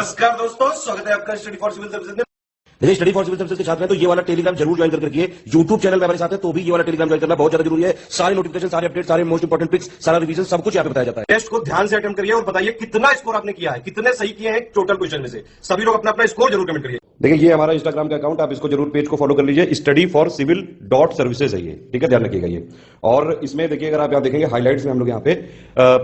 नमस्कार दोस्तों, स्वागत है आपका स्टडी फॉर सिविल सर्विसेज में। देखिए, स्टडी फॉर सिविल सर्विसेज के छात्र हैं तो ये वाला टेलीग्राम जरूर ज्वाइन करके रखिए। यूट्यूब चैनल में हमारे साथ है तो भी ये वाला टेलीग्राम ज्वाइन करना बहुत ज्यादा जरूरी है। सारे नोटिफिकेशन, सारे अपडेट, सारे मोस्ट इंपोर्टेंट पिक्स, सारा रिवीजन सब कुछ यहाँ पे बताया जाता है। टेस्ट को ध्यान से अटेम्प्ट करिए और बताइए कितना स्कोर आपने किया है, कितने सही किए हैं टोटल क्वेश्चन में से। सभी लोग अपना अपना स्कोर जरूर कमेंट करिए। देखिए, ये हमारा इंस्टाग्राम का अकाउंट, आप इसको जरूर पेज को फॉलो कर लीजिए। स्टडी फॉर सिविल .सर्विसेज है ये, ठीक है, ध्यान रखिएगा ये। और इसमें देखिए, अगर आप यहाँ देखेंगे हाईलाइट्स में हम लोग यहाँ पे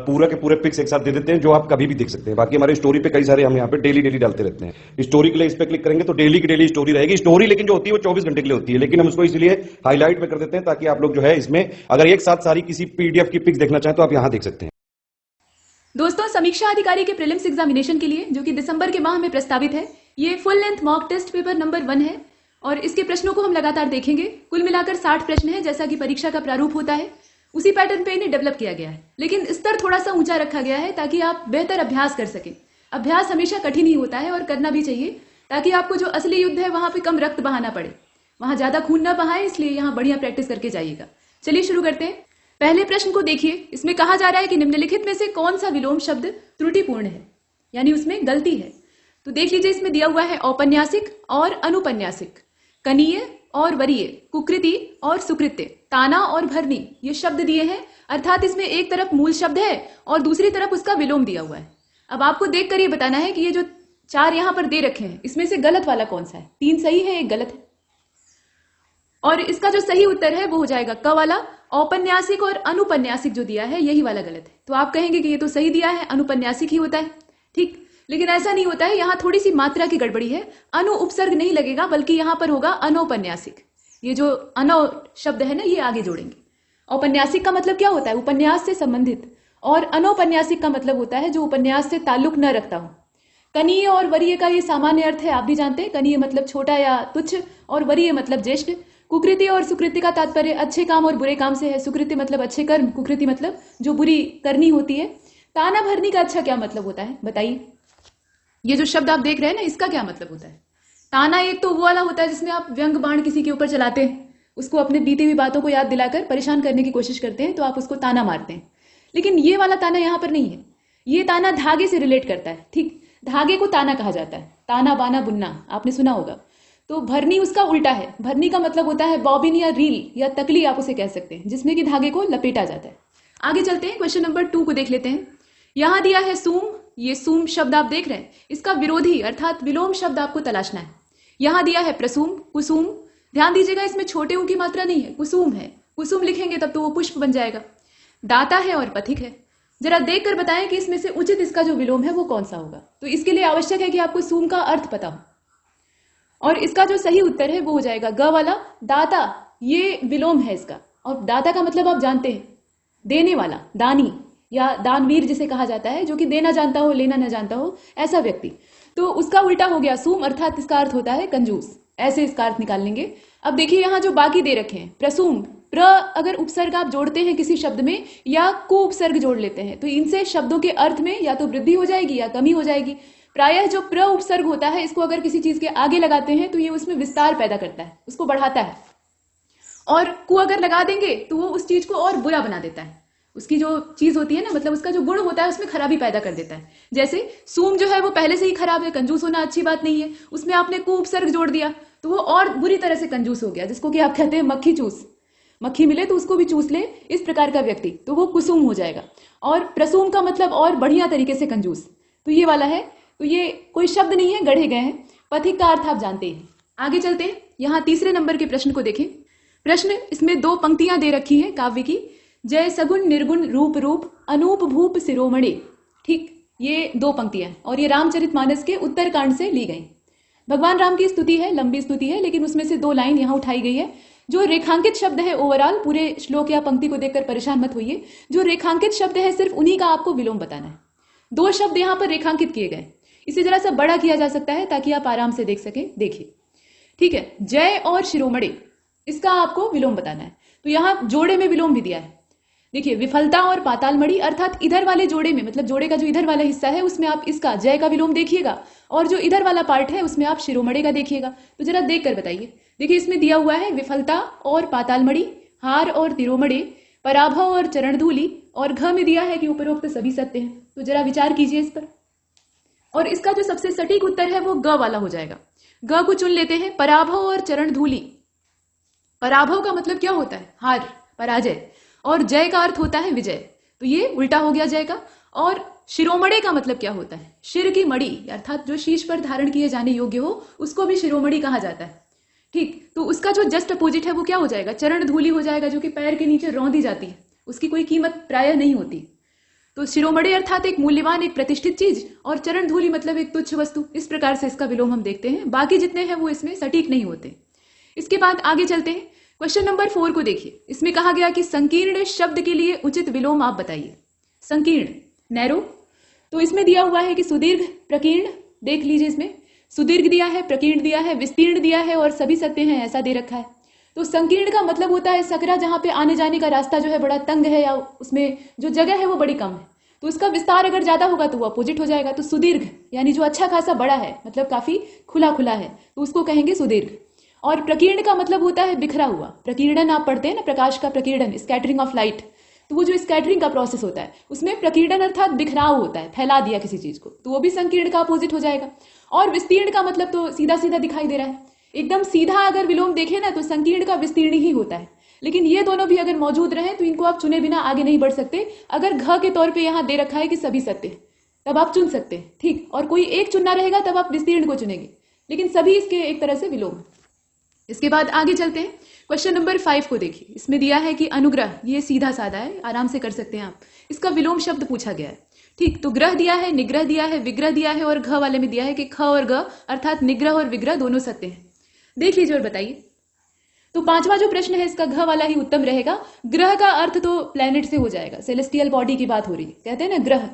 पूरा के पूरे पिक्स एक साथ दे देते हैं जो आप कभी भी देख सकते हैं। बाकी हमारे स्टोरी पे कई सारे हम यहाँ पे डेली डालते रहते हैं। स्टोरी के लिए इस पे क्लिक करेंगे तो डेली की डेली स्टोरी रहेगी। स्टोरी लेकिन जो होती है वो 24 घंटे के लिए होती है, लेकिन हम उसको इसलिए हाईलाइट में कर देते हैं ताकि आप लोग जो है इसमें अगर एक साथ सारी किसी पीडीएफ की पिक्स देखना चाहें तो आप यहाँ देख सकते हैं। दोस्तों, समीक्षा अधिकारी के प्रीलिम्स एग्जामिनेशन के लिए जो कि दिसंबर के माह में प्रस्तावित है, ये full length mock test paper number 1 है और इसके प्रश्नों को हम लगातार देखेंगे। कुल मिलाकर 60 प्रश्न हैं, जैसा कि परीक्षा का प्रारूप होता है उसी पैटर्न पे इन्हें डेवलप किया गया है, लेकिन स्तर थोड़ा सा ऊंचा रखा गया है ताकि आप बेहतर अभ्यास कर सकें। अभ्यास हमेशा कठिन ही होता है और करना भी चाहिए ताकि आपको जो असली युद्ध है वहां पे कम रक्त बहाना पड़े, वहां ज्यादा खून ना बहाए, इसलिए यहाँ बढ़िया प्रैक्टिस करके जाइएगा। चलिए शुरू करते हैं। पहले प्रश्न को देखिए। इसमें कहा जा रहा है कि निम्नलिखित में से कौन सा विलोम शब्द त्रुटिपूर्ण है, यानी उसमें गलती है। तो देख लीजिए, इसमें दिया हुआ है औपन्यासिक और अनुपन्यासिक, कनीय और वरीय, कुकृति और सुकृत्य, ताना और भरनी, ये शब्द दिए हैं। अर्थात इसमें एक तरफ मूल शब्द है और दूसरी तरफ उसका विलोम दिया हुआ है। अब आपको देखकर ये बताना है कि ये जो 4 यहां पर दे रखे हैं इसमें से गलत वाला कौन सा है। 3 सही है, 1 गलत है। और इसका जो सही उत्तर है वो हो जाएगा क वाला। औपन्यासिक और अनुपन्यासिक जो दिया है यही वाला गलत है। तो आप कहेंगे कि ये तो सही दिया है, अनुपन्यासिक ही होता है, ठीक, लेकिन ऐसा नहीं होता है। यहां थोड़ी सी मात्रा की गड़बड़ी है। अनु उपसर्ग नहीं लगेगा, बल्कि यहां पर होगा अनौपन्यासिक। ये जो अनौ शब्द है ना, ये आगे जोड़ेंगे। औपन्यासिक का मतलब क्या होता है? उपन्यास से संबंधित। और अनौपन्यासिक का मतलब होता है जो उपन्यास से ताल्लुक न रखता हो। कनीय और वरीय का ये सामान्य अर्थ है, आप भी जानते हैं। कनीय मतलब छोटा या तुच्छ और वरीय मतलब ज्येष्ठ। कुकृति और सुकृति का तात्पर्य अच्छे काम और बुरे काम से है। सुकृति मतलब अच्छे कर्म, कुकृति मतलब जो बुरी करनी होती है। ताना भरनी का अच्छा क्या मतलब होता है बताइए? ये जो शब्द आप देख रहे हैं ना, इसका क्या मतलब होता है? ताना एक तो वो वाला होता है जिसमें आप व्यंग बाण किसी के ऊपर चलाते हैं, उसको अपने बीती हुई बातों को याद दिलाकर परेशान करने की कोशिश करते हैं, तो आप उसको ताना मारते हैं। लेकिन ये वाला ताना यहां पर नहीं है। ये ताना धागे से रिलेट करता है, ठीक, धागे को ताना कहा जाता है। ताना बाना बुनना आपने सुना होगा। तो भरनी उसका उल्टा है। भरनी का मतलब होता है बॉबिन या रील या तकली, आप उसे कह सकते हैं, जिसमें कि धागे को लपेटा जाता है। आगे चलते हैं, क्वेश्चन नंबर 2 को देख लेते हैं। यहां दिया है सूम। ये सूम शब्द आप देख रहे हैं, इसका विरोधी अर्थात विलोम शब्द आपको तलाशना है। यहां दिया है प्रसूम, कुसुम। ध्यान दीजिएगा, इसमें छोटे ऊ की मात्रा नहीं है, कुसुम है। कुसुम लिखेंगे तब तो वो पुष्प बन जाएगा। दाता है और पथिक है। जरा देखकर बताएं कि इसमें से उचित इसका जो विलोम है वो कौन सा होगा। तो इसके लिए आवश्यक है कि आपको सूम का अर्थ पता हो। और इसका जो सही उत्तर है वो हो जाएगा ग वाला। दाता ये विलोम है इसका। और दाता का मतलब आप जानते हैं, देने वाला, दानी या दानवीर जिसे कहा जाता है, जो कि देना जानता हो, लेना न जानता हो, ऐसा व्यक्ति। तो उसका उल्टा हो गया सूम, अर्थात इसका अर्थ होता है कंजूस। ऐसे इसका अर्थ निकाल लेंगे। अब देखिए यहां जो बाकी दे रखे हैं, प्रसूम, प्र अगर उपसर्ग आप जोड़ते हैं किसी शब्द में या को उपसर्ग जोड़ लेते हैं तो इनसे शब्दों के अर्थ में या तो वृद्धि हो जाएगी या कमी हो जाएगी। प्रायः जो प्र उपसर्ग होता है, इसको अगर किसी चीज के आगे लगाते हैं तो ये उसमें विस्तार पैदा करता है, उसको बढ़ाता है। और को अगर लगा देंगे तो वो उस चीज को और बुरा बना देता है। उसकी जो चीज होती है ना, मतलब उसका जो गुण होता है उसमें खराबी पैदा कर देता है। जैसे सूम जो है वो पहले से ही खराब है, कंजूस होना अच्छी बात नहीं है, उसमें आपने को उपसर्ग जोड़ दिया तो वो और बुरी तरह से कंजूस हो गया, जिसको कि आप कहते हैं मक्खी चूस। मक्खी मिले तो उसको भी चूस ले, इस प्रकार का व्यक्ति, तो वो कुसुम हो जाएगा। और प्रसूम का मतलब और बढ़िया तरीके से कंजूस, तो ये वाला है। तो ये कोई शब्द नहीं है, गढ़े गए हैं। पथिक का अर्थ आप जानते हैं। आगे चलते हैं, यहां तीसरे नंबर के प्रश्न को देखें। प्रश्न इसमें 2 पंक्तियां दे रखी हैं काव्य की। जय सगुण निर्गुण रूप रूप अनूप भूप शिरोमणि, ठीक, ये 2 पंक्तियां और ये रामचरितमानस के उत्तरकांड से ली गई। भगवान राम की स्तुति है, लंबी स्तुति है, लेकिन उसमें से 2 लाइन यहां उठाई गई है। जो रेखांकित शब्द है, ओवरऑल पूरे श्लोक या पंक्ति को देखकर परेशान मत होइए, जो रेखांकित शब्द है सिर्फ उन्हीं का आपको विलोम बताना है। 2 शब्द यहां पर रेखांकित किए गए, इसे जरा सा बड़ा किया जा सकता है ताकि आप आराम से देख सकें। देखिए, ठीक है, जय और शिरोमणि, इसका आपको विलोम बताना है। तो यहां जोड़े में विलोम भी दिया है। देखिए, विफलता और पातालमणि, अर्थात इधर वाले जोड़े में, मतलब जोड़े का जो इधर वाला हिस्सा है उसमें आप इसका जय का विलोम देखिएगा और जो इधर वाला पार्ट है उसमें आप शिरोमणि का देखिएगा। तो जरा देख कर बताइए। देखिए, इसमें दिया हुआ है विफलता और पातालमणि, हार और तिरोमणि, पराभव और चरणधूलि, और घ में दिया है कि उपरोक्त सभी सत्य हैं। तो जरा विचार कीजिए इस पर। और इसका जो सबसे सटीक उत्तर है वो ग वाला हो जाएगा। ग को चुन लेते हैं। पराभव और चरण धूलि। पराभव का मतलब क्या होता है? हार, पराजय। और जय का अर्थ होता है विजय, तो ये उल्टा हो गया जय का। और शिरोमणि का मतलब क्या होता है? शिर की मणि अर्थात जो शीश पर धारण किए जाने योग्य हो उसको भी शिरोमणि कहा जाता है। ठीक, तो उसका जो जस्ट अपोजिट है वो क्या हो जाएगा? चरण धूलि हो जाएगा, जो कि पैर के नीचे रौंदी जाती है, उसकी कोई कीमत प्रायः नहीं होती। तो शिरोमणि अर्थात एक मूल्यवान, एक प्रतिष्ठित चीज, और चरण धूलि मतलब एक तुच्छ वस्तु। इस प्रकार से इसका विलोम हम देखते हैं। बाकी जितने हैं वो इसमें सटीक नहीं होते। इसके बाद आगे चलते हैं। क्वेश्चन नंबर 4 को देखिए। इसमें कहा गया कि संकीर्ण शब्द के लिए उचित विलोम आप बताइए। संकीर्ण, नैरो, तो इसमें दिया हुआ है कि सुदीर्घ, प्रकीर्ण। देख लीजिए, इसमें सुदीर्घ दिया है, प्रकीर्ण दिया है, विस्तीर्ण दिया है और सभी सत्य हैं ऐसा दे रखा है। तो संकीर्ण का मतलब होता है सकरा, जहां पे आने जाने का रास्ता जो है बड़ा तंग है या उसमें जो जगह है वो बड़ी कम है, तो उसका विस्तार अगर ज्यादा होगा तो वो अपोजिट हो जाएगा। तो सुदीर्घ यानी जो अच्छा खासा बड़ा है, मतलब काफी खुला खुला है, तो उसको कहेंगे सुदीर्घ। और प्रकीर्ण का मतलब होता है बिखरा हुआ। प्रकीर्णन आप पढ़ते हैं ना, प्रकाश का प्रकीर्णन, स्कैटरिंग ऑफ लाइट, तो वो जो स्कैटरिंग का प्रोसेस होता है उसमें प्रकीर्णन अर्थात बिखराव होता है, फैला दिया किसी चीज को, तो वो भी संकीर्ण का अपोजिट हो जाएगा। और विस्तीर्ण का मतलब तो सीधा सीधा दिखाई दे रहा है, एकदम सीधा अगर विलोम देखें ना तो संकीर्ण का विस्तीर्ण ही होता है। लेकिन ये दोनों भी अगर मौजूद रहे तो इनको आप चुने बिना आगे नहीं बढ़ सकते। अगर घ के तौर पे यहाँ दे रखा है कि सभी सत्य, तब आप चुन सकते हैं, ठीक, और कोई एक चुनना रहेगा तब आप विस्तीर्ण को चुनेंगे, लेकिन सभी इसके एक तरह से विलोम। इसके बाद आगे चलते हैं। क्वेश्चन नंबर 5 को देखिए। इसमें दिया है कि अनुग्रह, ये सीधा साधा है, आराम से कर सकते हैं आप। इसका विलोम शब्द पूछा गया है, ठीक, तो ग्रह दिया है, निग्रह दिया है, विग्रह दिया है और घ वाले में दिया है कि ख और ग अर्थात निग्रह और विग्रह दोनों सत्य हैं। देख लीजिए और बताइए। तो 5वां जो प्रश्न है इसका घ वाला ही उत्तम रहेगा। ग्रह का अर्थ तो प्लेनेट से हो जाएगा, सेलेस्टियल बॉडी की बात हो रही है, कहते हैं ना ग्रह,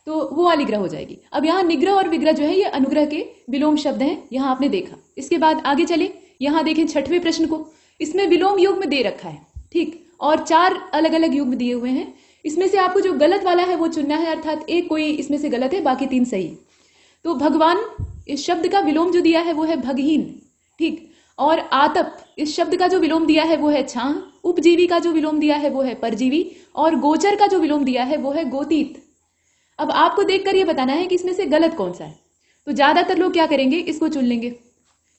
तो वो वाली ग्रह हो जाएगी। अब यहाँ निग्रह और विग्रह जो है ये अनुग्रह के विलोम शब्द हैं, यहाँ आपने देखा। इसके बाद आगे चले, यहाँ देखें 6वें प्रश्न को। इसमें विलोम युग्म दे रखा है, ठीक, और 4 अलग अलग युग्म दिए हुए हैं। इसमें से आपको जो गलत वाला है वो चुनना है, अर्थात एक कोई इसमें से गलत है, बाकी 3 सही। तो भगवान इस शब्द का विलोम जो दिया है वो है भगहीन, ठीक, और आतप इस शब्द का जो विलोम दिया है वो है छाह। उपजीवी का जो विलोम दिया है वो है परजीवी, और गोचर का जो विलोम दिया है वो है गोतीत। अब आपको देखकर ये बताना है कि इसमें से गलत कौन सा है। तो ज्यादातर लोग क्या करेंगे, इसको चुन लेंगे,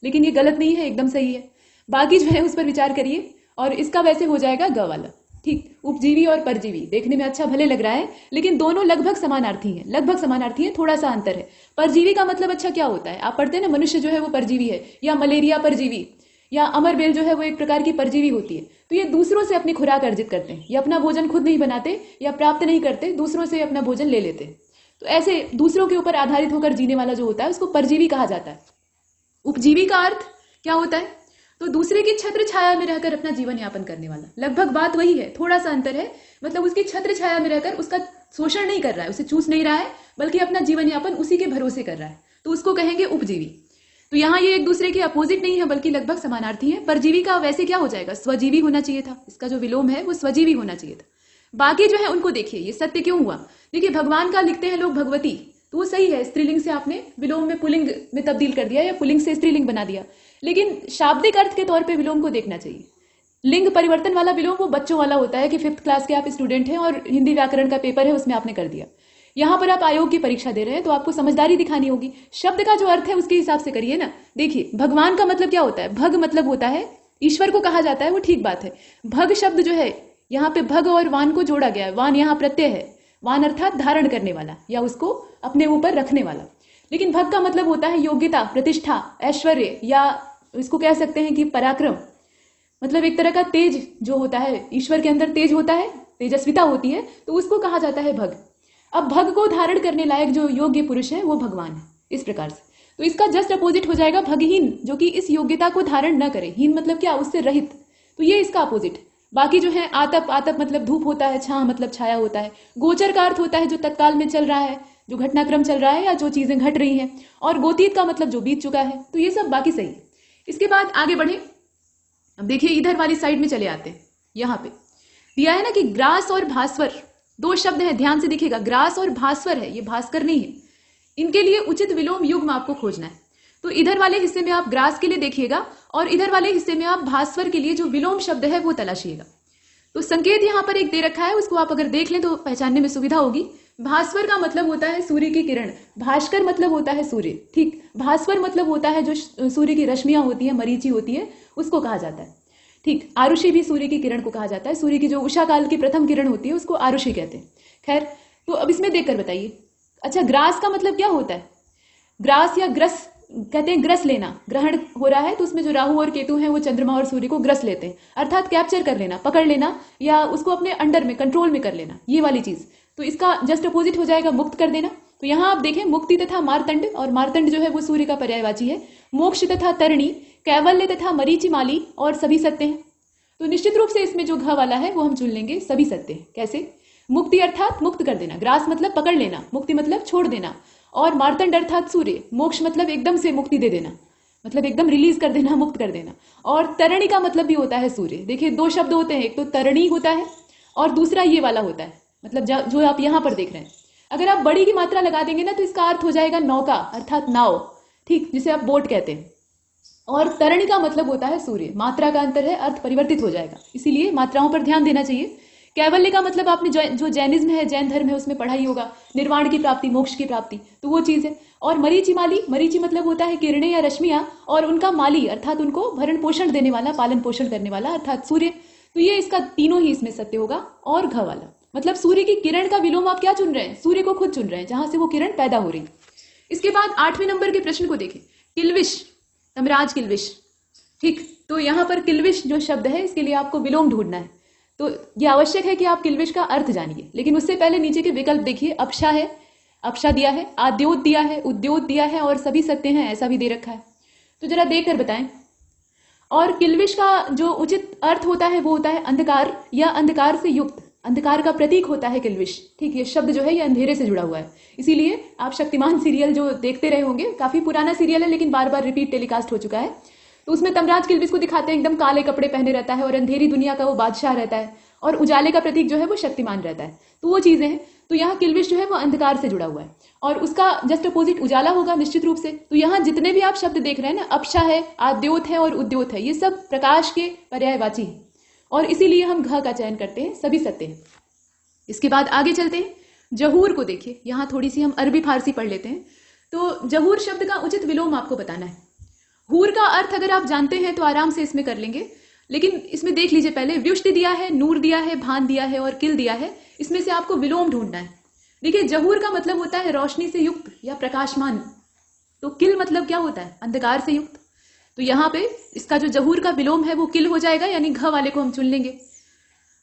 लेकिन ये गलत नहीं है, एकदम सही है। बाकी जो है उस पर विचार करिए, और इसका वैसे हो जाएगा ग वाला, ठीक। उपजीवी और परजीवी देखने में अच्छा भले लग रहा है, लेकिन दोनों लगभग समानार्थी हैं, लगभग समानार्थी हैं, थोड़ा सा अंतर है। परजीवी का मतलब अच्छा क्या होता है, आप पढ़ते हैं ना, मनुष्य जो है वो परजीवी है, या मलेरिया परजीवी, या अमरबेल जो है वो एक प्रकार की परजीवी होती है। तो ये दूसरों से अपनी खुराक अर्जित करते हैं, ये अपना भोजन खुद नहीं बनाते या प्राप्त नहीं करते, दूसरों से अपना भोजन ले लेते हैं। तो ऐसे दूसरों के ऊपर आधारित होकर जीने वाला जो होता है उसको परजीवी कहा जाता है। उपजीवी का अर्थ क्या होता है, तो दूसरे की छत्र छाया में रहकर अपना जीवन यापन करने वाला। लगभग बात वही है, थोड़ा सा अंतर है, मतलब उसकी छत्र छाया में रहकर उसका शोषण नहीं कर रहा है, उसे चूस नहीं रहा है, बल्कि अपना जीवन यापन उसी के भरोसे कर रहा है, तो उसको कहेंगे उपजीवी। तो यहाँ ये एक दूसरे के अपोजिट नहीं है, बल्कि लगभग समानार्थी है। परजीवी का वैसे क्या हो जाएगा, स्वजीवी होना चाहिए था, इसका जो विलोम है वो स्वजीवी होना चाहिए था। बाकी जो है उनको देखिए, ये सत्य क्यों हुआ। देखिए भगवान का लिखते हैं लोग भगवती, तो वो सही है, स्त्रीलिंग से आपने विलोम में पुल्लिंग में तब्दील कर दिया या पुल्लिंग से स्त्रीलिंग बना दिया, लेकिन शाब्दिक अर्थ के तौर पे विलोम को देखना चाहिए। लिंग परिवर्तन वाला विलोम वो बच्चों वाला होता है कि 5th क्लास के आप स्टूडेंट हैं और हिंदी व्याकरण का पेपर है उसमें आपने कर दिया। यहाँ पर आप आयोग की परीक्षा दे रहे हैं तो आपको समझदारी दिखानी होगी, शब्द का जो अर्थ है उसके हिसाब से करिए ना। देखिए भगवान का मतलब क्या होता है, भग मतलब होता है ईश्वर को कहा जाता है, वो ठीक बात है। भग शब्द जो है यहाँ पे भग और वान को जोड़ा गया है, वान यहाँ प्रत्यय है, वान अर्थात धारण करने वाला या उसको अपने ऊपर रखने वाला। लेकिन भग का मतलब होता है योग्यता, प्रतिष्ठा, ऐश्वर्य, या इसको कह सकते हैं कि पराक्रम, मतलब एक तरह का तेज जो होता है, ईश्वर के अंदर तेज होता है, तेजस्विता होती है, तो उसको कहा जाता है भग। अब भग को धारण करने लायक जो योग्य पुरुष है वो भगवान है, इस प्रकार से। तो इसका जस्ट अपोजिट हो जाएगा भगहीन, जो कि इस योग्यता को धारण न करे। हीन मतलब क्या, उससे रहित, तो ये इसका अपोजिट। बाकी जो है आतप, आतप मतलब धूप होता है, छाह मतलब छाया होता है। गोचर का अर्थ होता है जो तत्काल में चल रहा है, जो घटनाक्रम चल रहा है या जो चीजें घट रही हैं। और गोतीत का मतलब जो बीत चुका है। तो ये सब बाकी सही है। इसके बाद आगे बढ़े, अब देखिए इधर वाली साइड में चले आते हैं। यहाँ पे दिया है ना कि ग्रास और भास्वर, 2 शब्द हैं, ध्यान से दिखेगा, ग्रास और भास्वर है, ये भास्कर नहीं है। इनके लिए उचित विलोम युग्म आपको खोजना है। तो इधर वाले हिस्से में आप ग्रास के लिए देखिएगा और इधर वाले हिस्से में आप भास्वर के लिए जो विलोम शब्द है वो तलाशिएगा। तो संकेत यहाँ पर एक दे रखा है, उसको आप अगर देख लें तो पहचानने में सुविधा होगी। भास्वर का मतलब होता है सूर्य की किरण, भास्कर मतलब होता है सूर्य, ठीक। भास्वर मतलब होता है जो सूर्य की रश्मियां होती है, मरीचि होती है, उसको कहा जाता है, ठीक। आरुषि भी सूर्य की किरण को कहा जाता है, सूर्य की जो उषा काल की प्रथम किरण होती है उसको आरुषि कहते हैं। खैर, तो अब इसमें देखकर बताइए। अच्छा, ग्रास का मतलब क्या होता है? ग्रास या ग्रस कहते हैं, ग्रस लेना, ग्रहण हो रहा है तो उसमें जो राहु और केतु हैं वो चंद्रमा और सूर्य को ग्रस लेते हैं, अर्थात कैप्चर कर लेना, पकड़ लेना, या उसको अपने अंडर में, कंट्रोल में कर लेना, ये वाली चीज। तो इसका जस्ट अपोजिट हो जाएगा मुक्त कर देना। तो यहाँ आप देखें, मुक्ति तथा मार्तंड, और मार्तंड जो है वो सूर्य का पर्यायवाची है। मोक्ष तथा तरणि, कैवल्य तथा मरीचिमाली और सभी सत्य हैं। तो निश्चित रूप से इसमें जो घ वाला है वो हम चुन लेंगे, सभी सत्य हैं। कैसे? मुक्ति अर्थात मुक्त कर देना, ग्रास मतलब पकड़ लेना, मुक्ति मतलब छोड़ देना, और मार्तंड अर्थात सूर्य, मोक्ष मतलब एकदम से मुक्ति दे देना, मतलब एकदम रिलीज कर देना, मुक्त कर देना। और तरणी का मतलब भी होता है सूर्य। देखिए, दो शब्द होते हैं, एक तो तरणी होता है और दूसरा ये वाला होता है, मतलब जो आप यहाँ पर देख रहे हैं। अगर आप बड़ी की मात्रा लगा देंगे ना तो इसका अर्थ हो जाएगा नौका अर्थात नाव, ठीक, जिसे आप बोट कहते हैं। और तरणी का मतलब होता है सूर्य, मात्रा का अंतर है, अर्थ परिवर्तित हो जाएगा, इसीलिए मात्राओं पर ध्यान देना चाहिए। कैवल्य का मतलब आपने जो जैनिज्म है, जैन धर्म है, उसमें पढ़ा ही होगा, निर्वाण की प्राप्ति, मोक्ष की प्राप्ति, तो वो चीज है। और मरीचिमाली, मरीचि मतलब होता है किरणें या रश्मियां, और उनका माली अर्थात उनको भरण पोषण देने वाला, पालन पोषण करने वाला अर्थात सूर्य। तो ये इसका तीनों ही इसमें सत्य होगा। और घ वाला मतलब सूर्य की किरण का विलोम आप क्या चुन रहे हैं? सूर्य को खुद चुन रहे हैं, जहां से वो किरण पैदा हो रही। इसके बाद 8वें नंबर के प्रश्न को देखें। किल्विश, तमराज किल्विश, ठीक। तो यहाँ पर किल्विश जो शब्द है, इसके लिए आपको विलोम ढूंढना है। तो ये आवश्यक है कि आप किल्विश का अर्थ जानिए, लेकिन उससे पहले नीचे के विकल्प देखिए। अपशा है, अपशा दिया है, आद्योत दिया है, उद्योत दिया है, और सभी सत्य हैं, ऐसा भी दे रखा है। तो जरा देखकर बताएं। और किल्विश का जो उचित अर्थ होता है वो होता है अंधकार या अंधकार से युक्त, अंधकार का प्रतीक होता है किल्विश, ठीक। ये शब्द जो है ये अंधेरे से जुड़ा हुआ है, इसीलिए आप शक्तिमान सीरियल जो देखते रहे होंगे, काफी पुराना सीरियल है लेकिन बार बार रिपीट टेलीकास्ट हो चुका है, तो उसमें तमराज किल्विश को दिखाते हैं, एकदम काले कपड़े पहने रहता है और अंधेरी दुनिया का वो बादशाह रहता है, और उजाले का प्रतीक जो है वो शक्तिमान रहता है। तो वो चीजें हैं। तो यहाँ किल्विश जो है वो अंधकार से जुड़ा हुआ है, और उसका जस्ट अपोजिट उजाला होगा निश्चित रूप से। तो यहाँ जितने भी आप शब्द देख रहे हैं ना, अपशा है, आद्योत है और उद्योत है, ये सब प्रकाश के पर्यायवाची है, और इसीलिए हम घ का चयन करते हैं, सभी सत्य हैं। इसके बाद आगे चलते हैं। जहूर को देखिए, यहाँ थोड़ी सी हम अरबी फारसी पढ़ लेते हैं। तो जहूर शब्द का उचित विलोम आपको बताना है। हूर का अर्थ अगर आप जानते हैं तो आराम से इसमें कर लेंगे, लेकिन इसमें देख लीजिए पहले, व्युष्टि दिया है, नूर दिया है, भान दिया है और किल दिया है, इसमें से आपको विलोम ढूंढना है। देखिए, जहूर का मतलब होता है रोशनी से युक्त या प्रकाशमान, तो किल मतलब क्या होता है? अंधकार से युक्त। तो यहाँ पे इसका जो जहूर का विलोम है वो किल हो जाएगा, यानी घ वाले को हम चुन लेंगे।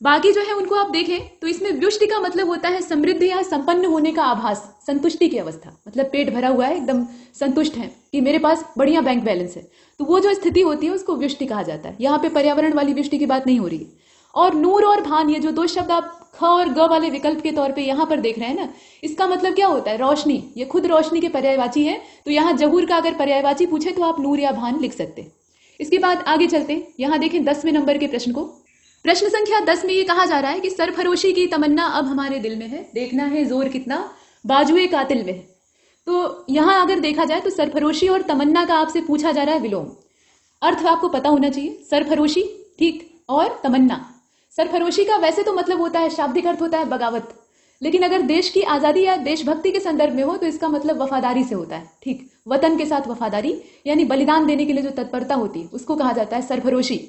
बाकी जो है उनको आप देखें तो इसमें व्युष्टि का मतलब होता है समृद्धि या संपन्न होने का आभास, संतुष्टि की अवस्था, मतलब पेट भरा हुआ है, एकदम संतुष्ट है कि मेरे पास बढ़िया बैंक बैलेंस है, तो वो जो स्थिति होती है उसको व्युष्टि कहा जाता है। यहाँ पे पर्यावरण वाली व्युष्टि की बात नहीं हो रही है। और नूर और भान, ये जो दो शब्द आप ख और ग वाले विकल्प के तौर पे यहाँ पर देख रहे हैं ना, इसका मतलब क्या होता है? रोशनी, ये खुद रोशनी के पर्यायवाची है। तो यहाँ जहूर का अगर पर्यायवाची पूछे तो आप नूर या भान लिख सकते हैं। इसके बाद आगे चलते हैं। यहाँ देखें 10वें नंबर के प्रश्न को। प्रश्न संख्या 10 में ये कहा जा रहा है कि सरफरोशी की तमन्ना अब हमारे दिल में है, देखना है जोर कितना बाजुए कातिल में है। तो यहाँ अगर देखा जाए तो सरफरोशी और तमन्ना का आपसे पूछा जा रहा है विलोम। अर्थ आपको पता होना चाहिए, सरफरोशी, ठीक, और तमन्ना। सरफरोशी का वैसे तो मतलब होता है, शाब्दिक अर्थ होता है बगावत, लेकिन अगर देश की आजादी या देशभक्ति के संदर्भ में हो तो इसका मतलब वफादारी से होता है, ठीक। वतन के साथ वफादारी यानी बलिदान देने के लिए जो तत्परता होती है उसको कहा जाता है सरफरोशी,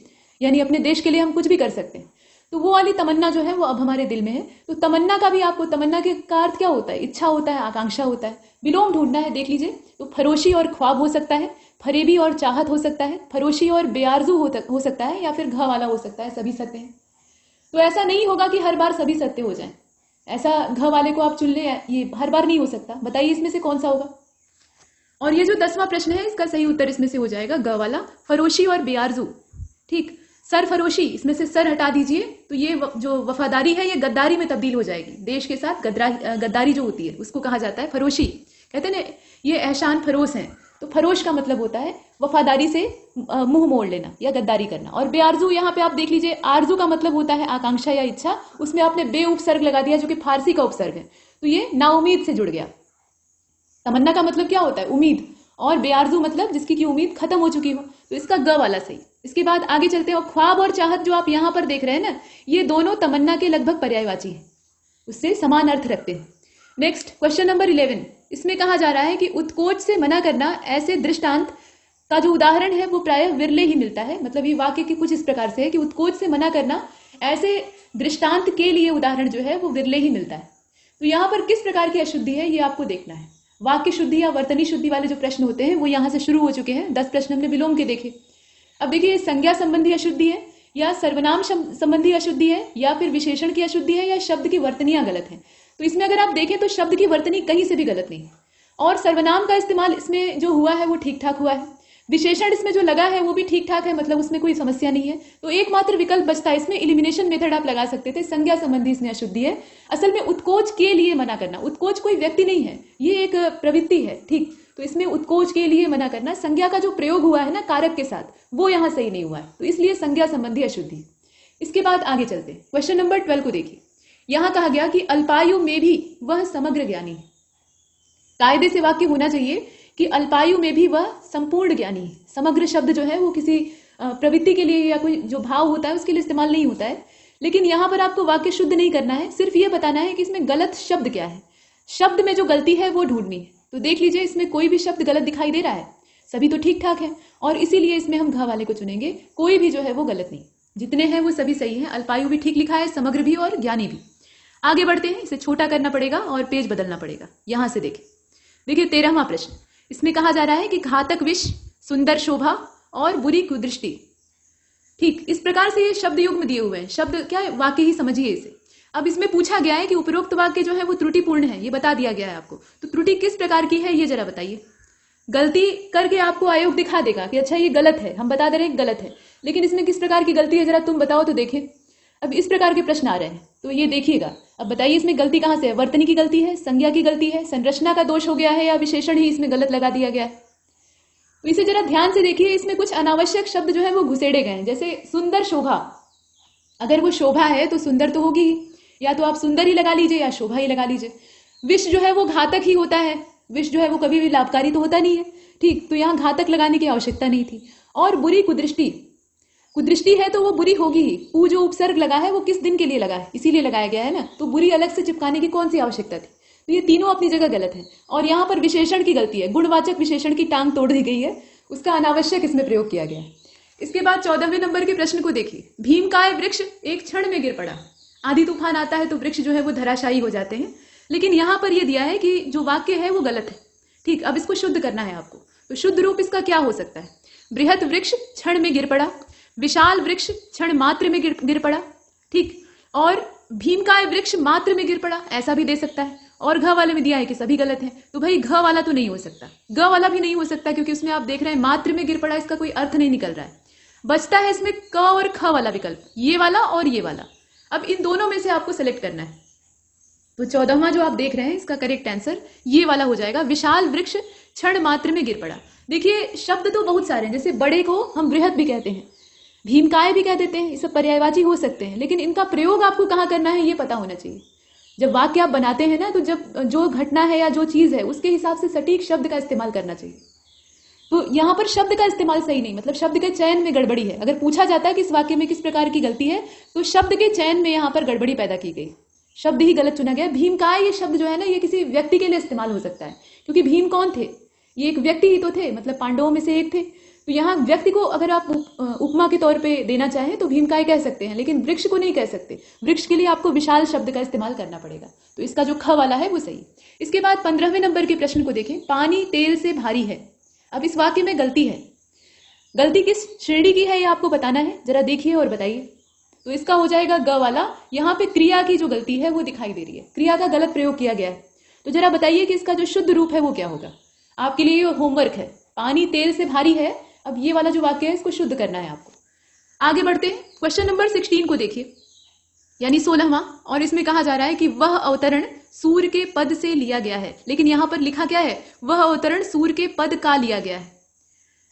यानी अपने देश के लिए हम कुछ भी कर सकते हैं। तो वो वाली तमन्ना जो है वो अब हमारे दिल में है। तो तमन्ना का भी आपको, तमन्ना के का अर्थ क्या होता है? इच्छा होता है, आकांक्षा होता है। विलोम ढूंढना है, देख लीजिए। तो फरोशी और ख्वाब हो सकता है, फरेबी और चाहत हो सकता है, फरोशी और बेआरजू हो सकता है, या फिर घ वाला हो सकता है, सभी सत्य हैं। तो ऐसा नहीं होगा कि हर बार सभी सत्य हो जाए, ऐसा घ वाले को आप चुन ले, ये हर बार नहीं हो सकता। बताइए इसमें से कौन सा होगा? और ये जो 10वां प्रश्न है इसका सही उत्तर इसमें से हो जाएगा ग वाला, फरोशी और बेआरजू, ठीक। सरफरोशी, इसमें से सर हटा दीजिए तो ये जो वफादारी है ये गद्दारी में तब्दील हो जाएगी। देश के साथ गद्दारी जो होती है उसको कहा जाता है फरोशी। कहते हैं ना ये एहसान फरोश हैं, तो फरोश का मतलब होता है वफादारी से मुंह मोड़ लेना या गद्दारी करना। और बेआरजू, यहाँ पे आप देख लीजिए, आरजू का मतलब होता है आकांक्षा या इच्छा, उसमें आपने बे उपसर्ग लगा दिया जो कि फारसी का उपसर्ग है, तो ये नाउमीद से जुड़ गया। तमन्ना का मतलब क्या होता है? उम्मीद, और बेआरजू मतलब जिसकी की उम्मीद खत्म हो चुकी हो, तो इसका ग वाला सही। इसके बाद आगे चलते हैं। और ख्वाब और चाहत जो आप यहाँ पर देख रहे हैं ना, ये दोनों तमन्ना के लगभग पर्यायवाची हैं, उससे समान अर्थ रखते हैं। नेक्स्ट क्वेश्चन नंबर 11, इसमें कहा जा रहा है कि उत्कोच से मना करना ऐसे दृष्टांत का जो उदाहरण है वो प्रायः विरले ही मिलता है। मतलब ये वाक्य के कुछ इस प्रकार से है कि उत्कोच से मना करना ऐसे दृष्टांत के लिए उदाहरण जो है वो विरले ही मिलता है। तो यहाँ पर किस प्रकार की अशुद्धि है ये आपको देखना है। वाक्य शुद्धि या वर्तनी शुद्धि वाले जो प्रश्न होते हैं वो यहाँ से शुरू हो चुके हैं। 10 प्रश्न हमने विलोम के देखे। अब देखिए, संज्ञा संबंधी अशुद्धि है या सर्वनाम संबंधी अशुद्धि है या फिर विशेषण की अशुद्धि है या शब्द की वर्तनियां गलत है। तो इसमें अगर आप देखें तो शब्द की वर्तनी कहीं से भी गलत नहीं है और सर्वनाम का इस्तेमाल इसमें जो हुआ है वो ठीक ठाक हुआ है। विशेषण इसमें जो लगा है वो भी ठीक ठाक है, मतलब उसमें कोई समस्या नहीं है। तो एकमात्र विकल्प बचता है, इसमें एलिमिनेशन मेथड आप लगा सकते थे। संज्ञा संबंधी इसमें अशुद्धि है। असल में उत्कोच के लिए मना करना, उत्कोच कोई व्यक्ति नहीं है, ये एक प्रवृत्ति है, ठीक। तो इसमें उत्कोच के लिए मना करना, संज्ञा का जो प्रयोग हुआ है ना कारक के साथ, वो यहाँ सही नहीं हुआ है, तो इसलिए संज्ञा संबंधी अशुद्धि। इसके बाद आगे चलते हैं, क्वेश्चन नंबर 12 को देखिए। यहाँ कहा गया कि अल्पायु में भी वह समग्र ज्ञानी है। कायदे से वाक्य होना चाहिए कि अल्पायु में भी वह संपूर्ण ज्ञानी है। समग्र शब्द जो है वो किसी प्रवृत्ति के लिए या कोई जो भाव होता है उसके लिए इस्तेमाल नहीं होता है। लेकिन यहाँ पर आपको वाक्य शुद्ध नहीं करना है, सिर्फ ये बताना है कि इसमें गलत शब्द क्या है, शब्द में जो गलती है वो ढूंढनी है। तो देख लीजिए, इसमें कोई भी शब्द गलत दिखाई दे रहा है, सभी तो ठीक ठाक है और इसीलिए इसमें हम घ वाले को चुनेंगे। कोई भी जो है वो गलत नहीं, जितने हैं वो सभी सही हैं। अल्पायु भी ठीक लिखा है, समग्र भी और ज्ञानी भी। आगे बढ़ते हैं, इसे छोटा करना पड़ेगा और पेज बदलना पड़ेगा। यहां से देखिए 13वां प्रश्न, इसमें कहा जा रहा है कि घातक विष, सुंदर शोभा और बुरी कुदृष्टि। ठीक, इस प्रकार से ये शब्द युग्म दिए हुए हैं। शब्द क्या है, वाक्य ही समझिए इसे। अब इसमें पूछा गया है कि उपरोक्त वाक्य जो है वो त्रुटिपूर्ण है, ये बता दिया गया है आपको। तो त्रुटि किस प्रकार की है ये जरा बताइए। गलती करके आपको आयोग दिखा देगा कि अच्छा ये गलत है, हम बता दे रहे हैं गलत है, लेकिन इसमें किस प्रकार की गलती है जरा तुम बताओ तो देखें। अब इस प्रकार के प्रश्न आ रहे हैं तो ये देखिएगा। अब बताइए इसमें गलती कहां से है, वर्तनी की गलती है, संज्ञा की गलती है, संरचना का दोष हो गया है या विशेषण ही इसमें गलत लगा दिया गया है। तो इसे जरा ध्यान से देखिए, इसमें कुछ अनावश्यक शब्द जो है वो घुसेड़े गए हैं। जैसे सुंदर शोभा, अगर वो शोभा है तो सुंदर तो होगी ही, या तो आप सुंदर ही लगा लीजिए या शोभा ही लगा लीजिए। विष जो है वो घातक ही होता है, विष जो है वो कभी भी लाभकारी तो होता नहीं है, ठीक। तो यहाँ घातक लगाने की आवश्यकता नहीं थी। और बुरी कुदृष्टि, कुदृष्टि है तो वो बुरी होगी ही। पू जो उपसर्ग लगा है वो किस दिन के लिए लगा है, इसीलिए लगाया गया है ना, तो बुरी अलग से चिपकाने की कौन सी आवश्यकता थी। तो ये तीनों अपनी जगह गलत है। और यहाँ पर विशेषण की गलती है, गुणवाचक विशेषण की टांग तोड़ दी गई है, उसका अनावश्यक इसमें प्रयोग किया गया है। इसके बाद 14वें नंबर के प्रश्न को देखिए। भीमकाय वृक्ष एक क्षण में गिर पड़ा। आधी तूफान आता है तो वृक्ष जो है वो धराशायी हो जाते हैं, लेकिन यहाँ पर यह दिया है कि जो वाक्य है वो गलत है, ठीक। अब इसको शुद्ध करना है आपको, तो शुद्ध रूप इसका क्या हो सकता है। बृहत वृक्ष क्षण में गिर पड़ा, विशाल वृक्ष क्षण मात्र में गिर पड़ा, ठीक। और भीमकाय वृक्ष मात्र में गिर पड़ा, ऐसा भी दे सकता है। और घ वाले में दिया है कि सभी गलत है, तो भाई घ वाला तो नहीं हो सकता, ग वाला भी नहीं हो सकता, क्योंकि उसमें आप देख रहे हैं मात्र में गिर पड़ा, इसका कोई अर्थ नहीं निकल रहा है। बचता है इसमें क और ख वाला विकल्प, ये वाला और ये वाला। अब इन दोनों में से आपको सेलेक्ट करना है। तो 14वां जो आप देख रहे हैं इसका करेक्ट आंसर ये वाला हो जाएगा, विशाल वृक्ष क्षण मात्र में गिर पड़ा। देखिए शब्द तो बहुत सारे हैं, जैसे बड़े को हम बृहत भी कहते हैं, भीमकाय भी कह देते हैं, ये सब पर्यायवाची हो सकते हैं, लेकिन इनका प्रयोग आपको कहाँ करना है ये पता होना चाहिए। जब वाक्य आप बनाते हैं ना, तो जब जो घटना है या जो चीज है उसके हिसाब से सटीक शब्द का इस्तेमाल करना चाहिए। तो यहाँ पर शब्द का इस्तेमाल सही नहीं, मतलब शब्द के चयन में गड़बड़ी है। अगर पूछा जाता है कि इस वाक्य में किस प्रकार की गलती है, तो शब्द के चयन में यहाँ पर गड़बड़ी पैदा की गई, शब्द ही गलत चुना गया। भीमकाय ये शब्द जो है ना, ये किसी व्यक्ति के लिए इस्तेमाल हो सकता है, क्योंकि भीम कौन थे, ये एक व्यक्ति ही तो थे, मतलब पांडवों में से एक थे। तो यहाँ व्यक्ति को अगर आप उपमा के तौर पे देना चाहें तो भीमकाय कह सकते हैं, लेकिन वृक्ष को नहीं कह सकते। वृक्ष के लिए आपको विशाल शब्द का इस्तेमाल करना पड़ेगा। तो इसका जो ख वाला है वो सही। इसके बाद 15वें नंबर के प्रश्न को देखें। पानी तेल से भारी है। अब इस वाक्य में गलती है, गलती किस श्रेणी की है ये आपको बताना है, जरा देखिए और बताइए। तो इसका हो जाएगा ग वाला। यहाँ पे क्रिया की जो गलती है वो दिखाई दे रही है, क्रिया का गलत प्रयोग किया गया है। तो जरा बताइए कि इसका जो शुद्ध रूप है वो क्या होगा। आपके लिए ये होमवर्क है। पानी तेल से भारी है, अब ये वाला जो वाक्य है इसको शुद्ध करना है आपको। आगे बढ़ते हैं, क्वेश्चन नंबर 16 को देखिए, यानी 16वां। और इसमें कहा जा रहा है कि वह अवतरण सूर्य के पद से लिया गया है, लेकिन यहाँ पर लिखा क्या है, वह अवतरण सूर्य के पद का लिया गया है।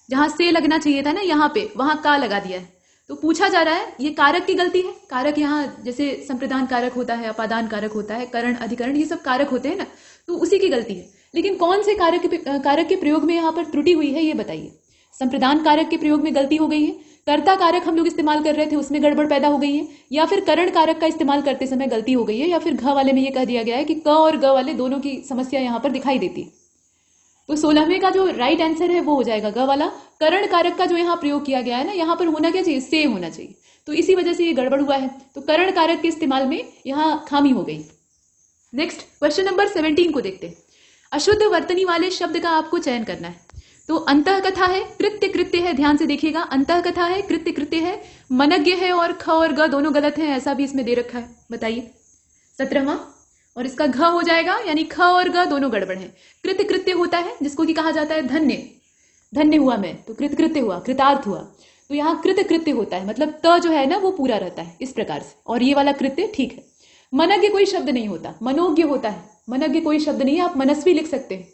जहां से लगना चाहिए था ना यहाँ पे, वहां का लगा दिया है। तो पूछा जा रहा है, ये कारक की गलती है। कारक यहाँ जैसे संप्रदान कारक होता है, अपादान कारक होता है, करण अधिकरण, ये सब कारक होते हैं ना, तो उसी की गलती है। लेकिन कौन से कारक के प्रयोग में यहाँ पर त्रुटि हुई है ये बताइए। संप्रदान कारक के प्रयोग में गलती हो गई है, कर्ता कारक हम लोग इस्तेमाल कर रहे थे, उसमें गड़बड़ पैदा हो गई है, या फिर करण कारक का इस्तेमाल करते समय गलती हो गई है, या फिर घ वाले में ये कह दिया गया है कि क और ग वाले दोनों की समस्या यहाँ पर दिखाई देती है। तो 16वें का जो राइट आंसर है वो हो जाएगा ग वाला। करण कारक का जो यहाँ प्रयोग किया गया है ना, यहाँ पर होना क्या चाहिए, से होना चाहिए, तो इसी वजह से ये गड़बड़ हुआ है। तो करण कारक के इस्तेमाल में यहाँ खामी हो गई। नेक्स्ट क्वेश्चन नंबर 17 को देखते हैं। अशुद्ध वर्तनी वाले शब्द का आपको चयन करना है। तो अंतः कथा है, कृत्य कृत्य है, ध्यान से देखिएगा, अंतः कथा है, कृत्य कृत्य है, मनज्ञ है और ख और ग दोनों गलत हैं, ऐसा भी इसमें दे रखा है। बताइए 17वां, और इसका घ हो जाएगा, यानी ख और ग दोनों गड़बड़ हैं। कृत्य कृत्य होता है जिसको कि कहा जाता है धन्य, धन्य हुआ मैं, तो कृत कृत्य हुआ, कृतार्थ हुआ। तो यहाँ कृत्य कृत्य होता है, मतलब त जो है ना वो पूरा रहता है इस प्रकार से, और ये वाला कृत्य ठीक है। मनज्ञ कोई शब्द नहीं होता, मनोज्ञ होता है। मनज्ञ कोई शब्द नहीं है, आप मनस्वी लिख सकते हैं,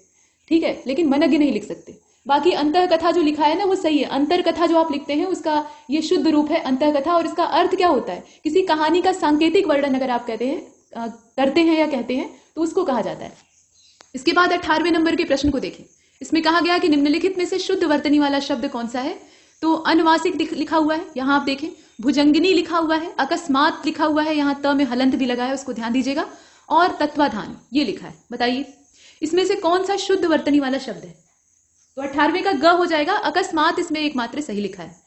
ठीक है, लेकिन मनज्ञ नहीं लिख सकते। बाकी अंतः कथा जो लिखा है ना वो सही है। अंतर कथा जो आप लिखते हैं उसका ये शुद्ध रूप है अंतः कथा, और इसका अर्थ क्या होता है, किसी कहानी का सांकेतिक वर्णन अगर आप कहते हैं, करते हैं या कहते हैं, तो उसको कहा जाता है। इसके बाद 18वें नंबर के प्रश्न को देखें। इसमें कहा गया कि निम्नलिखित में से शुद्ध वर्तनी वाला शब्द कौन सा है। तो अनुवासिक लिखा हुआ है, यहाँ आप देखें, भुजंगिनी लिखा हुआ है, अकस्मात लिखा हुआ है, यहाँ त में हलंत भी लगा है, उसको ध्यान दीजिएगा, और तत्वाधान ये लिखा है। बताइए इसमें से कौन सा शुद्ध वर्तनी वाला शब्द है। तो 18वें का ग हो जाएगा, अकस्मात इसमें एकमात्र सही लिखा है।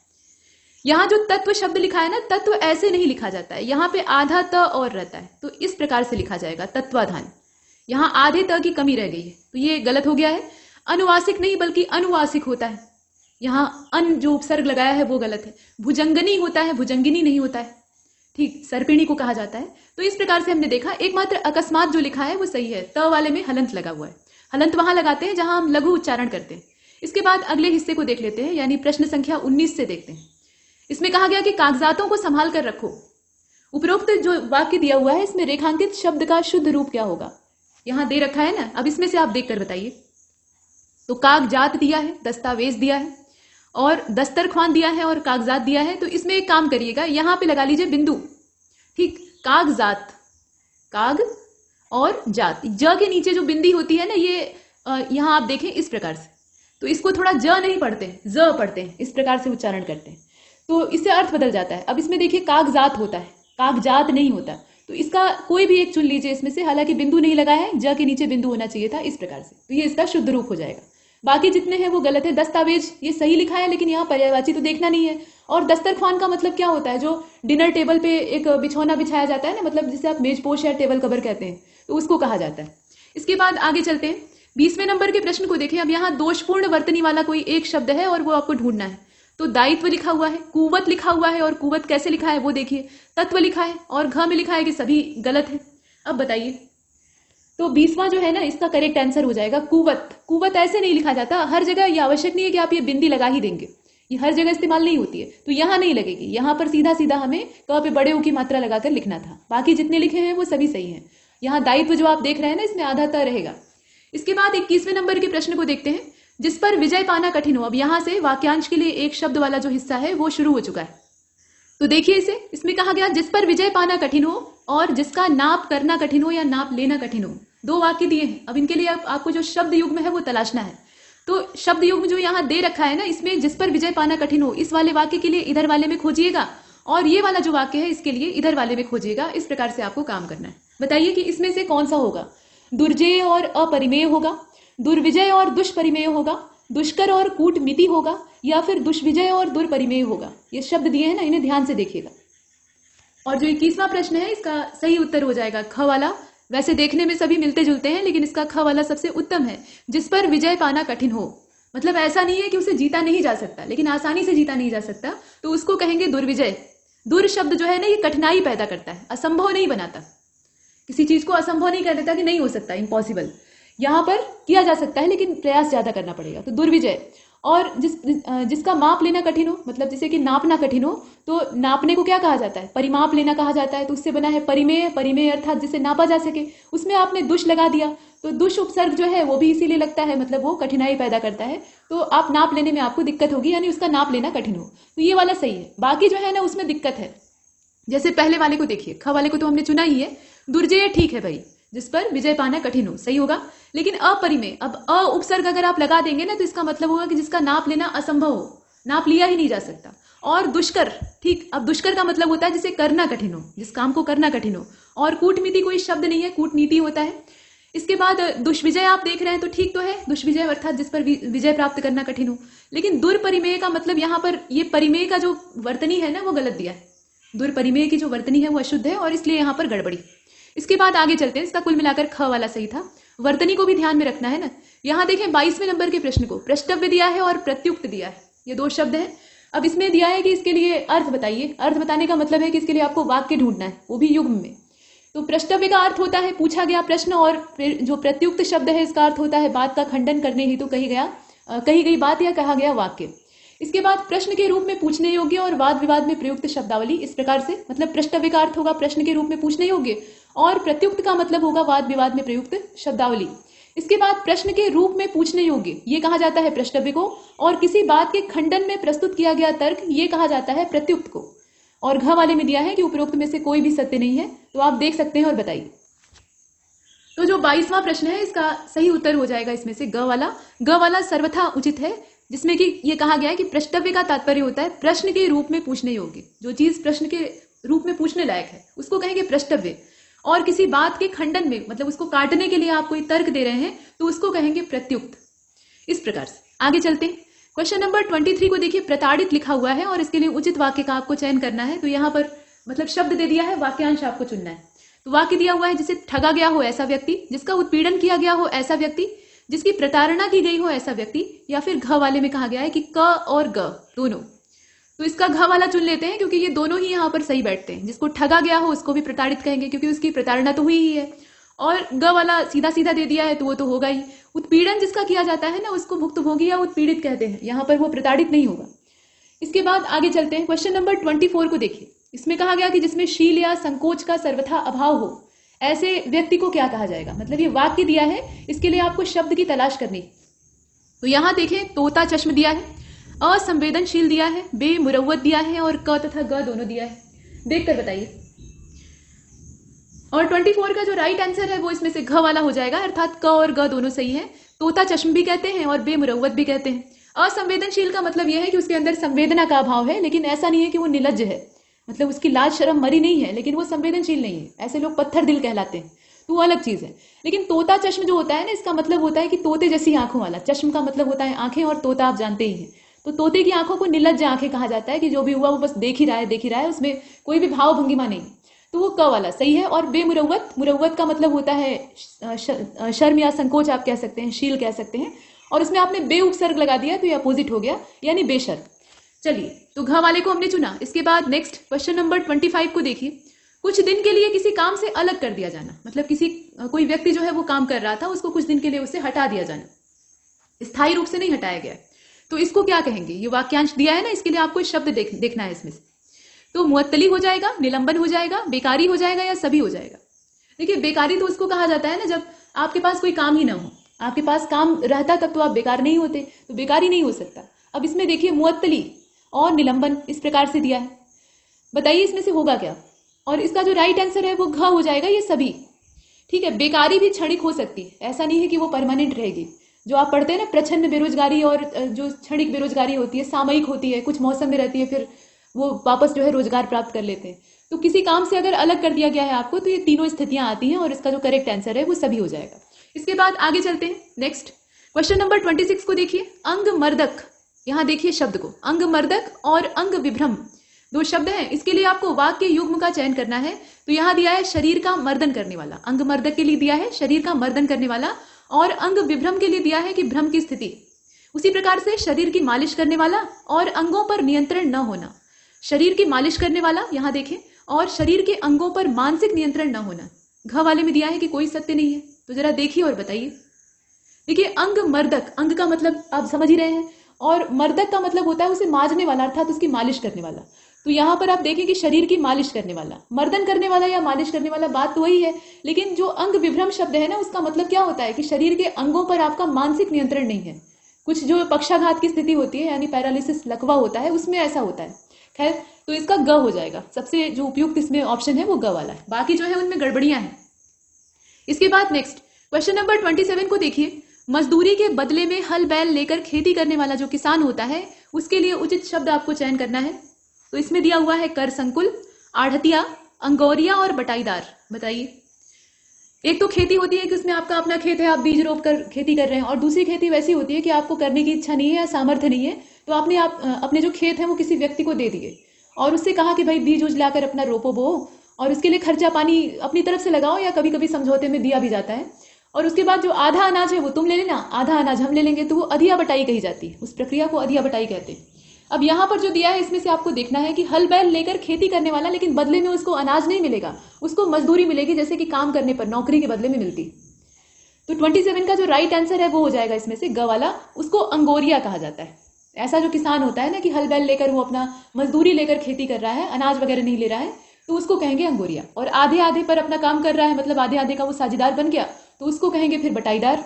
यहाँ जो तत्व शब्द लिखा है ना, तत्व ऐसे नहीं लिखा जाता है, यहाँ पे आधा त और रहता है, तो इस प्रकार से लिखा जाएगा तत्वाधान। यहाँ आधे त की कमी रह गई है, तो ये गलत हो गया है। अनुवासिक नहीं बल्कि अनुवासिक होता है, यहाँ अन जो उपसर्ग लगाया है वो गलत है। भुजंगनी होता है, भुजंगिनी नहीं होता है, ठीक, सर्पिणी को कहा जाता है। तो इस प्रकार से हमने देखा, एकमात्र अकस्मात जो लिखा है वो सही है, त वाले में हलंत लगा हुआ है। हलंत वहां लगाते हैं जहां हम लघु उच्चारण करते हैं। इसके बाद अगले हिस्से को देख लेते हैं, यानी प्रश्न संख्या 19 से देखते हैं। इसमें कहा गया कि कागजातों को संभाल कर रखो। उपरोक्त जो वाक्य दिया हुआ है इसमें रेखांकित शब्द का शुद्ध रूप क्या होगा, यहां दे रखा है ना, अब इसमें से आप देखकर बताइए। तो कागजात दिया है, दस्तावेज दिया है, और दस्तरख्वान दिया है, और कागजात दिया है। तो इसमें एक काम करिएगा, यहां पे लगा लीजिए बिंदु, ठीक, कागजात, काग और जात, ज के नीचे जो बिंदी होती है ना, ये यहां आप देखें इस प्रकार से। तो इसको थोड़ा ज नहीं पढ़ते हैं, ज पढ़ते हैं, इस प्रकार से उच्चारण करते हैं, तो इससे अर्थ बदल जाता है। अब इसमें देखिए कागजात होता है, कागजात नहीं होता, तो इसका कोई भी एक चुन लीजिए इसमें से, हालांकि बिंदु नहीं लगा है, ज के नीचे बिंदु होना चाहिए था, इस प्रकार से, तो ये इसका शुद्ध रूप हो जाएगा। बाकी जितने हैं वो गलत है। दस्तावेज ये सही लिखा है, लेकिन यहाँ पर्यायवाची तो देखना नहीं है। और दस्तरख्वान का मतलब क्या होता है, जो डिनर टेबल पे एक बिछौना बिछाया जाता है ना, मतलब जिसे आप मेजपोश या टेबल कवर कहते हैं, तो उसको कहा जाता है। इसके बाद आगे चलते हैं, 20वें नंबर के प्रश्न को देखें। अब यहाँ दोषपूर्ण वर्तनी वाला कोई एक शब्द है और वो आपको ढूंढना है। तो दायित्व लिखा हुआ है, कुवत लिखा हुआ है, और कुवत कैसे लिखा है वो देखिए, तत्व लिखा है, और घ में लिखा है कि सभी गलत है। अब बताइए, तो 20वां जो है ना, इसका करेक्ट आंसर हो जाएगा कुवत। कुवत ऐसे नहीं लिखा जाता, हर जगह ये आवश्यक नहीं है कि आप ये बिंदी लगा ही देंगे, ये हर जगह इस्तेमाल नहीं होती है, तो यहाँ नहीं लगेगी, यहाँ पर सीधा सीधा हमें क पे बड़े ऊ की मात्रा लगाकर लिखना था। बाकी जितने लिखे हैं वो सभी सही हैं। यहाँ दायित्व जो आप देख रहे हैं ना, इसमें आधा त रहेगा। इसके बाद 21वें नंबर के प्रश्न को देखते हैं, जिस पर विजय पाना कठिन हो। अब यहां से वाक्यांश के लिए एक शब्द वाला जो हिस्सा है वो शुरू हो चुका है। तो देखिए इसे, इसमें कहा गया जिस पर विजय पाना कठिन हो और जिसका नाप करना कठिन हो या नाप लेना कठिन हो। दो वाक्य दिए हैं, अब इनके लिए आपको जो शब्द युग्म है वो तलाशना है। तो शब्द युग्म जो यहाँ दे रखा है ना, इसमें जिस पर विजय पाना कठिन हो, इस वाले वाक्य के लिए इधर वाले में खोजिएगा, और ये वाला जो वाक्य है इसके लिए इधर वाले में खोजिएगा। इस प्रकार से आपको काम करना है। बताइए कि इसमें से कौन सा होगा, दुर्जेय और अपरिमेय होगा, दुर्विजय और दुष्परिमेय होगा, दुष्कर और कूटमिति होगा, या फिर दुष्विजय और दुर्परिमेय होगा। ये शब्द दिए हैं ना, इन्हें ध्यान से देखिएगा। और जो 21वां प्रश्न है इसका सही उत्तर हो जाएगा ख वाला। वैसे देखने में सभी मिलते जुलते हैं, लेकिन इसका ख वाला सबसे उत्तम है। जिस पर विजय पाना कठिन हो, मतलब ऐसा नहीं है कि उसे जीता नहीं जा सकता, लेकिन आसानी से जीता नहीं जा सकता, तो उसको कहेंगे दुर्विजय। दुर शब्द जो है ना, ये कठिनाई पैदा करता है, असंभव नहीं बनाता। किसी चीज को असंभव नहीं कर देता कि नहीं हो सकता, इम्पॉसिबल। यहाँ पर किया जा सकता है, लेकिन प्रयास ज्यादा करना पड़ेगा, तो दुर्विजय। और जिसका माप लेना कठिन हो, मतलब जैसे कि नापना कठिन हो, तो नापने को क्या कहा जाता है, परिमाप लेना कहा जाता है। तो उससे बना है परिमेय। परिमेय अर्थात जिसे नापा जा सके, उसमें आपने दुष लगा दिया, तो दुष उपसर्ग जो है वो भी इसीलिए लगता है, मतलब वो कठिनाई पैदा करता है, तो आप नाप लेने में आपको दिक्कत होगी, यानी उसका नाप लेना कठिन हो। तो ये वाला सही है। बाकी जो है ना उसमें दिक्कत है। जैसे पहले वाले को देखिए, ख वाले को तो हमने चुना ही है, दुर्जय ठीक है भाई, जिस पर विजय पाना कठिन हो, सही होगा। लेकिन अपरिमेय, अब अ उपसर्ग अगर आप लगा देंगे ना, तो इसका मतलब होगा कि जिसका नाप लेना असंभव हो, नाप लिया ही नहीं जा सकता। और दुष्कर, ठीक, अब दुष्कर का मतलब होता है जिसे करना कठिन हो, जिस काम को करना कठिन हो। और कूटनीति कोई शब्द नहीं है, कूटनीति होता है। इसके बाद दुष्विजय आप देख रहे हैं तो ठीक तो है, दुष्विजय अर्थात जिस पर विजय प्राप्त करना कठिन हो। लेकिन दुर्परिमेय का मतलब यहाँ पर ये परिमेय का जो वर्तनी है ना वो गलत दिया है। दुर्परिमेय की जो वर्तनी है वो अशुद्ध है और इसलिए यहाँ पर गड़बड़ी। इसके बाद आगे चलते हैं, इसका कुल मिलाकर ख वाला सही था। वर्तनी को भी ध्यान में रखना है ना। यहाँ देखें 22वें नंबर के प्रश्न को प्रष्टव्य दिया है और प्रत्युक्त दिया है, ये दो शब्द हैं। अब इसमें दिया है कि इसके लिए अर्थ बताइए। अर्थ बताने का मतलब है कि इसके लिए आपको वाक्य ढूंढना है, वो भी युग्म में। तो प्रष्टव्य का अर्थ होता है पूछा गया प्रश्न, और जो प्रत्युक्त शब्द है इसका अर्थ होता है बात का खंडन करने हेतु कही गई बात या कहा गया वाक्य। इसके बाद प्रश्न के रूप में पूछने योग्य और वाद विवाद में प्रयुक्त शब्दावली, इस प्रकार से मतलब प्रष्टव्य का अर्थ होगा प्रश्न के रूप में पूछने योग्य और प्रत्युक्त का मतलब होगा वाद विवाद में प्रयुक्त शब्दावली। इसके बाद प्रश्न के रूप में पूछने योग्य ये कहा जाता है प्रष्टव्य को, और किसी बात के खंडन में प्रस्तुत किया गया तर्क ये कहा जाता है प्रत्युक्त को। और घ वाले में दिया है कि उपरोक्त में से कोई भी सत्य नहीं है, तो आप देख सकते हैं और बताइए। तो जो 22वां प्रश्न है इसका सही उत्तर हो जाएगा इसमें से ग वाला। ग वाला सर्वथा उचित है, जिसमें कि ये कहा गया है कि प्रष्टव्य का तात्पर्य होता है प्रश्न के रूप में पूछने योग्य। जो चीज प्रश्न के रूप में पूछने लायक है उसको कहेंगे प्रष्टव्य, और किसी बात के खंडन में मतलब उसको काटने के लिए आप कोई तर्क दे रहे हैं तो उसको कहेंगे प्रत्युक्त। इस प्रकार से आगे चलते हैं। क्वेश्चन नंबर 23 को देखिए, प्रताड़ित लिखा हुआ है और इसके लिए उचित वाक्य का आपको चयन करना है। तो यहाँ पर मतलब शब्द दे दिया है, वाक्यांश आपको चुनना है। तो वाक्य दिया हुआ है जिसे ठगा गया हो ऐसा व्यक्ति, जिसका उत्पीड़न किया गया हो ऐसा व्यक्ति, जिसकी प्रताड़ना की गई हो ऐसा व्यक्ति, या फिर घ वाले में कहा गया है कि क और ग दोनों। तो इसका घ वाला चुन लेते हैं क्योंकि ये दोनों ही यहाँ पर सही बैठते हैं। जिसको ठगा गया हो उसको भी प्रताड़ित कहेंगे क्योंकि उसकी प्रताड़ना तो हुई ही है, और ग वाला सीधा सीधा दे दिया है तो वो तो होगा ही। उत्पीड़न जिसका किया जाता है ना उसको भुक्तभोगी या उत्पीड़ित कहते हैं, यहाँ पर वो प्रताड़ित नहीं होगा। इसके बाद आगे चलते हैं। क्वेश्चन नंबर 24 को देखिए, इसमें कहा गया कि जिसमें शील या संकोच का सर्वथा अभाव हो ऐसे व्यक्ति को क्या कहा जाएगा। मतलब ये वाक्य दिया है, इसके लिए आपको शब्द की तलाश करनी। तो यहाँ देखें तोता चश्म दिया है, असंवेदनशील दिया है, बेमुरव्वत दिया है और क तथा ग दोनों दिया है। देखकर बताइए। और 24 का जो राइट आंसर है वो इसमें से घ वाला हो जाएगा, अर्थात क और ग दोनों सही है। तोता चश्म भी कहते हैं और बेमुरव्वत भी कहते हैं। असंवेदनशील का मतलब यह है कि उसके अंदर संवेदना का अभाव है, लेकिन ऐसा नहीं है कि वो निर्लज्ज है, मतलब उसकी लाज शर्म मरी नहीं है, लेकिन वो संवेदनशील नहीं है। ऐसे लोग पत्थर दिल कहलाते हैं, तो वो अलग चीज है। लेकिन तोता चश्म जो होता है ना, इसका मतलब होता है कि तोते जैसी आंखों वाला। चश्म का मतलब होता है आंखें, और तोता आप जानते ही हैं। तो तोते की आंखों को निर्लज्ज आंखें कहा जाता है कि जो भी हुआ वो बस देख ही रहा है, उसमें कोई भी भाव भंगिमा नहीं। तो वो क वाला सही है। और बेमुरव्वत, मुरव्वत का मतलब होता है शर्म या संकोच आप कह सकते हैं, शील कह सकते हैं, और इसमें आपने बे उपसर्ग लगा दिया तो ये अपोजिट हो गया, यानी बेशर्म। चलिए, तो घ वाले को हमने चुना। इसके बाद नेक्स्ट क्वेश्चन नंबर 25 को देखिए। कुछ दिन के लिए किसी काम से अलग कर दिया जाना, मतलब कोई व्यक्ति जो है वो काम कर रहा था, उसको कुछ दिन के लिए उससे हटा दिया जाना, स्थायी रूप से नहीं हटाया गया। तो इसको क्या कहेंगे। ये वाक्यांश दिया है ना, इसके लिए आपको शब्द देखना है इसमें से। तो मुअत्तली हो जाएगा, निलंबन हो जाएगा, बेकारी हो जाएगा, या सभी हो जाएगा। देखिए, बेकारी तो उसको कहा जाता है ना जब आपके पास कोई काम ही ना हो। आपके पास काम रहता तब तो आप बेकार नहीं होते, तो बेकारी नहीं हो सकता। अब इसमें देखिए मुअत्तली और निलंबन इस प्रकार से दिया है, बताइए इसमें से होगा क्या। और इसका जो राइट आंसर है वो घ हो जाएगा, ये सभी। ठीक है, बेकारी भी क्षणिक हो सकती है, ऐसा नहीं है कि वो परमानेंट रहेगी। जो आप पढ़ते हैं ना, प्रच्छन्न बेरोजगारी और जो क्षणिक बेरोजगारी होती है, सामयिक होती है, कुछ मौसम में रहती है, फिर वो वापस जो है रोजगार प्राप्त कर लेते हैं। तो किसी काम से अगर अलग कर दिया गया है आपको, तो ये तीनों स्थितियां आती हैं, और इसका जो करेक्ट आंसर है वो सभी हो जाएगा। इसके बाद आगे चलते हैं। नेक्स्ट क्वेश्चन नंबर 26 को देखिए। अंगमर्दक, यहाँ देखिए शब्द को, अंगमर्दक और अंग विभ्रम दो शब्द हैं। इसके लिए आपको वाक्य युग्म का चयन करना है। तो यहाँ दिया है शरीर का मर्दन करने वाला, अंगमर्दक के लिए दिया है शरीर का मर्दन करने वाला, और अंग विभ्रम के लिए दिया है कि भ्रम की स्थिति। उसी प्रकार से शरीर की मालिश करने वाला और अंगों पर नियंत्रण न होना। शरीर की मालिश करने वाला यहाँ देखें, और शरीर के अंगों पर मानसिक नियंत्रण न होना। घ वाले में दिया है कि कोई सत्य नहीं है, तो जरा देखिए और बताइए। देखिए, अंग मर्दक, अंग का मतलब आप समझ ही रहे हैं, और मर्दक का मतलब होता है उसे माजने वाला, अर्थात उसकी मालिश करने वाला। तो यहाँ पर आप देखें कि शरीर की मालिश करने वाला, मर्दन करने वाला या मालिश करने वाला, बात तो वही है। लेकिन जो अंग विभ्रम शब्द है ना, उसका मतलब क्या होता है कि शरीर के अंगों पर आपका मानसिक नियंत्रण नहीं है। कुछ जो पक्षाघात की स्थिति होती है, यानी पैरालिसिस, लकवा होता है, उसमें ऐसा होता है। खैर, तो इसका ग हो जाएगा। सबसे जो उपयुक्त इसमें ऑप्शन है वो ग वाला है, बाकी जो है उनमें गड़बड़ियां हैं। इसके बाद नेक्स्ट क्वेश्चन नंबर 27 को देखिए। मजदूरी के बदले में हल बैल लेकर खेती करने वाला जो किसान होता है, उसके लिए उचित शब्द आपको चयन करना है। तो इसमें दिया हुआ है कर संकुल, आढ़तिया, अंगोरिया और बटाईदार। बताइए। एक तो खेती होती है कि उसमें आपका अपना खेत है, आप बीज रोप कर खेती कर रहे हैं, और दूसरी खेती वैसी होती है कि आपको करने की इच्छा नहीं है या सामर्थ्य नहीं है, तो आपने अपने जो खेत है वो किसी व्यक्ति को दे दिए और उससे कहा कि भाई बीज उज लाकर अपना रोपो बो, और उसके लिए खर्चा पानी अपनी तरफ से लगाओ, या कभी कभी समझौते में दिया भी जाता है। और उसके बाद जो आधा अनाज है वो तुम ले लेना, आधा अनाज हम ले लेंगे, तो वो अधिया बटाई कही जाती है। उस प्रक्रिया को अधिया बटाई कहते हैं। अब यहाँ पर जो दिया है इसमें से आपको देखना है कि हल बैल लेकर खेती करने वाला, लेकिन बदले में उसको अनाज नहीं मिलेगा, उसको मजदूरी मिलेगी, जैसे कि काम करने पर नौकरी के बदले में मिलती। तो 27 का जो राइट आंसर है वो हो जाएगा इसमें से ग वाला, उसको अंगोरिया कहा जाता है। ऐसा जो किसान होता है ना कि हल बैल लेकर वो अपना मजदूरी लेकर खेती कर रहा है, अनाज वगैरह नहीं ले रहा है, तो उसको कहेंगे अंगोरिया। और आधे आधे पर अपना काम कर रहा है, मतलब आधे आधे का वो साझेदार बन गया, तो उसको कहेंगे फिर बटाईदार।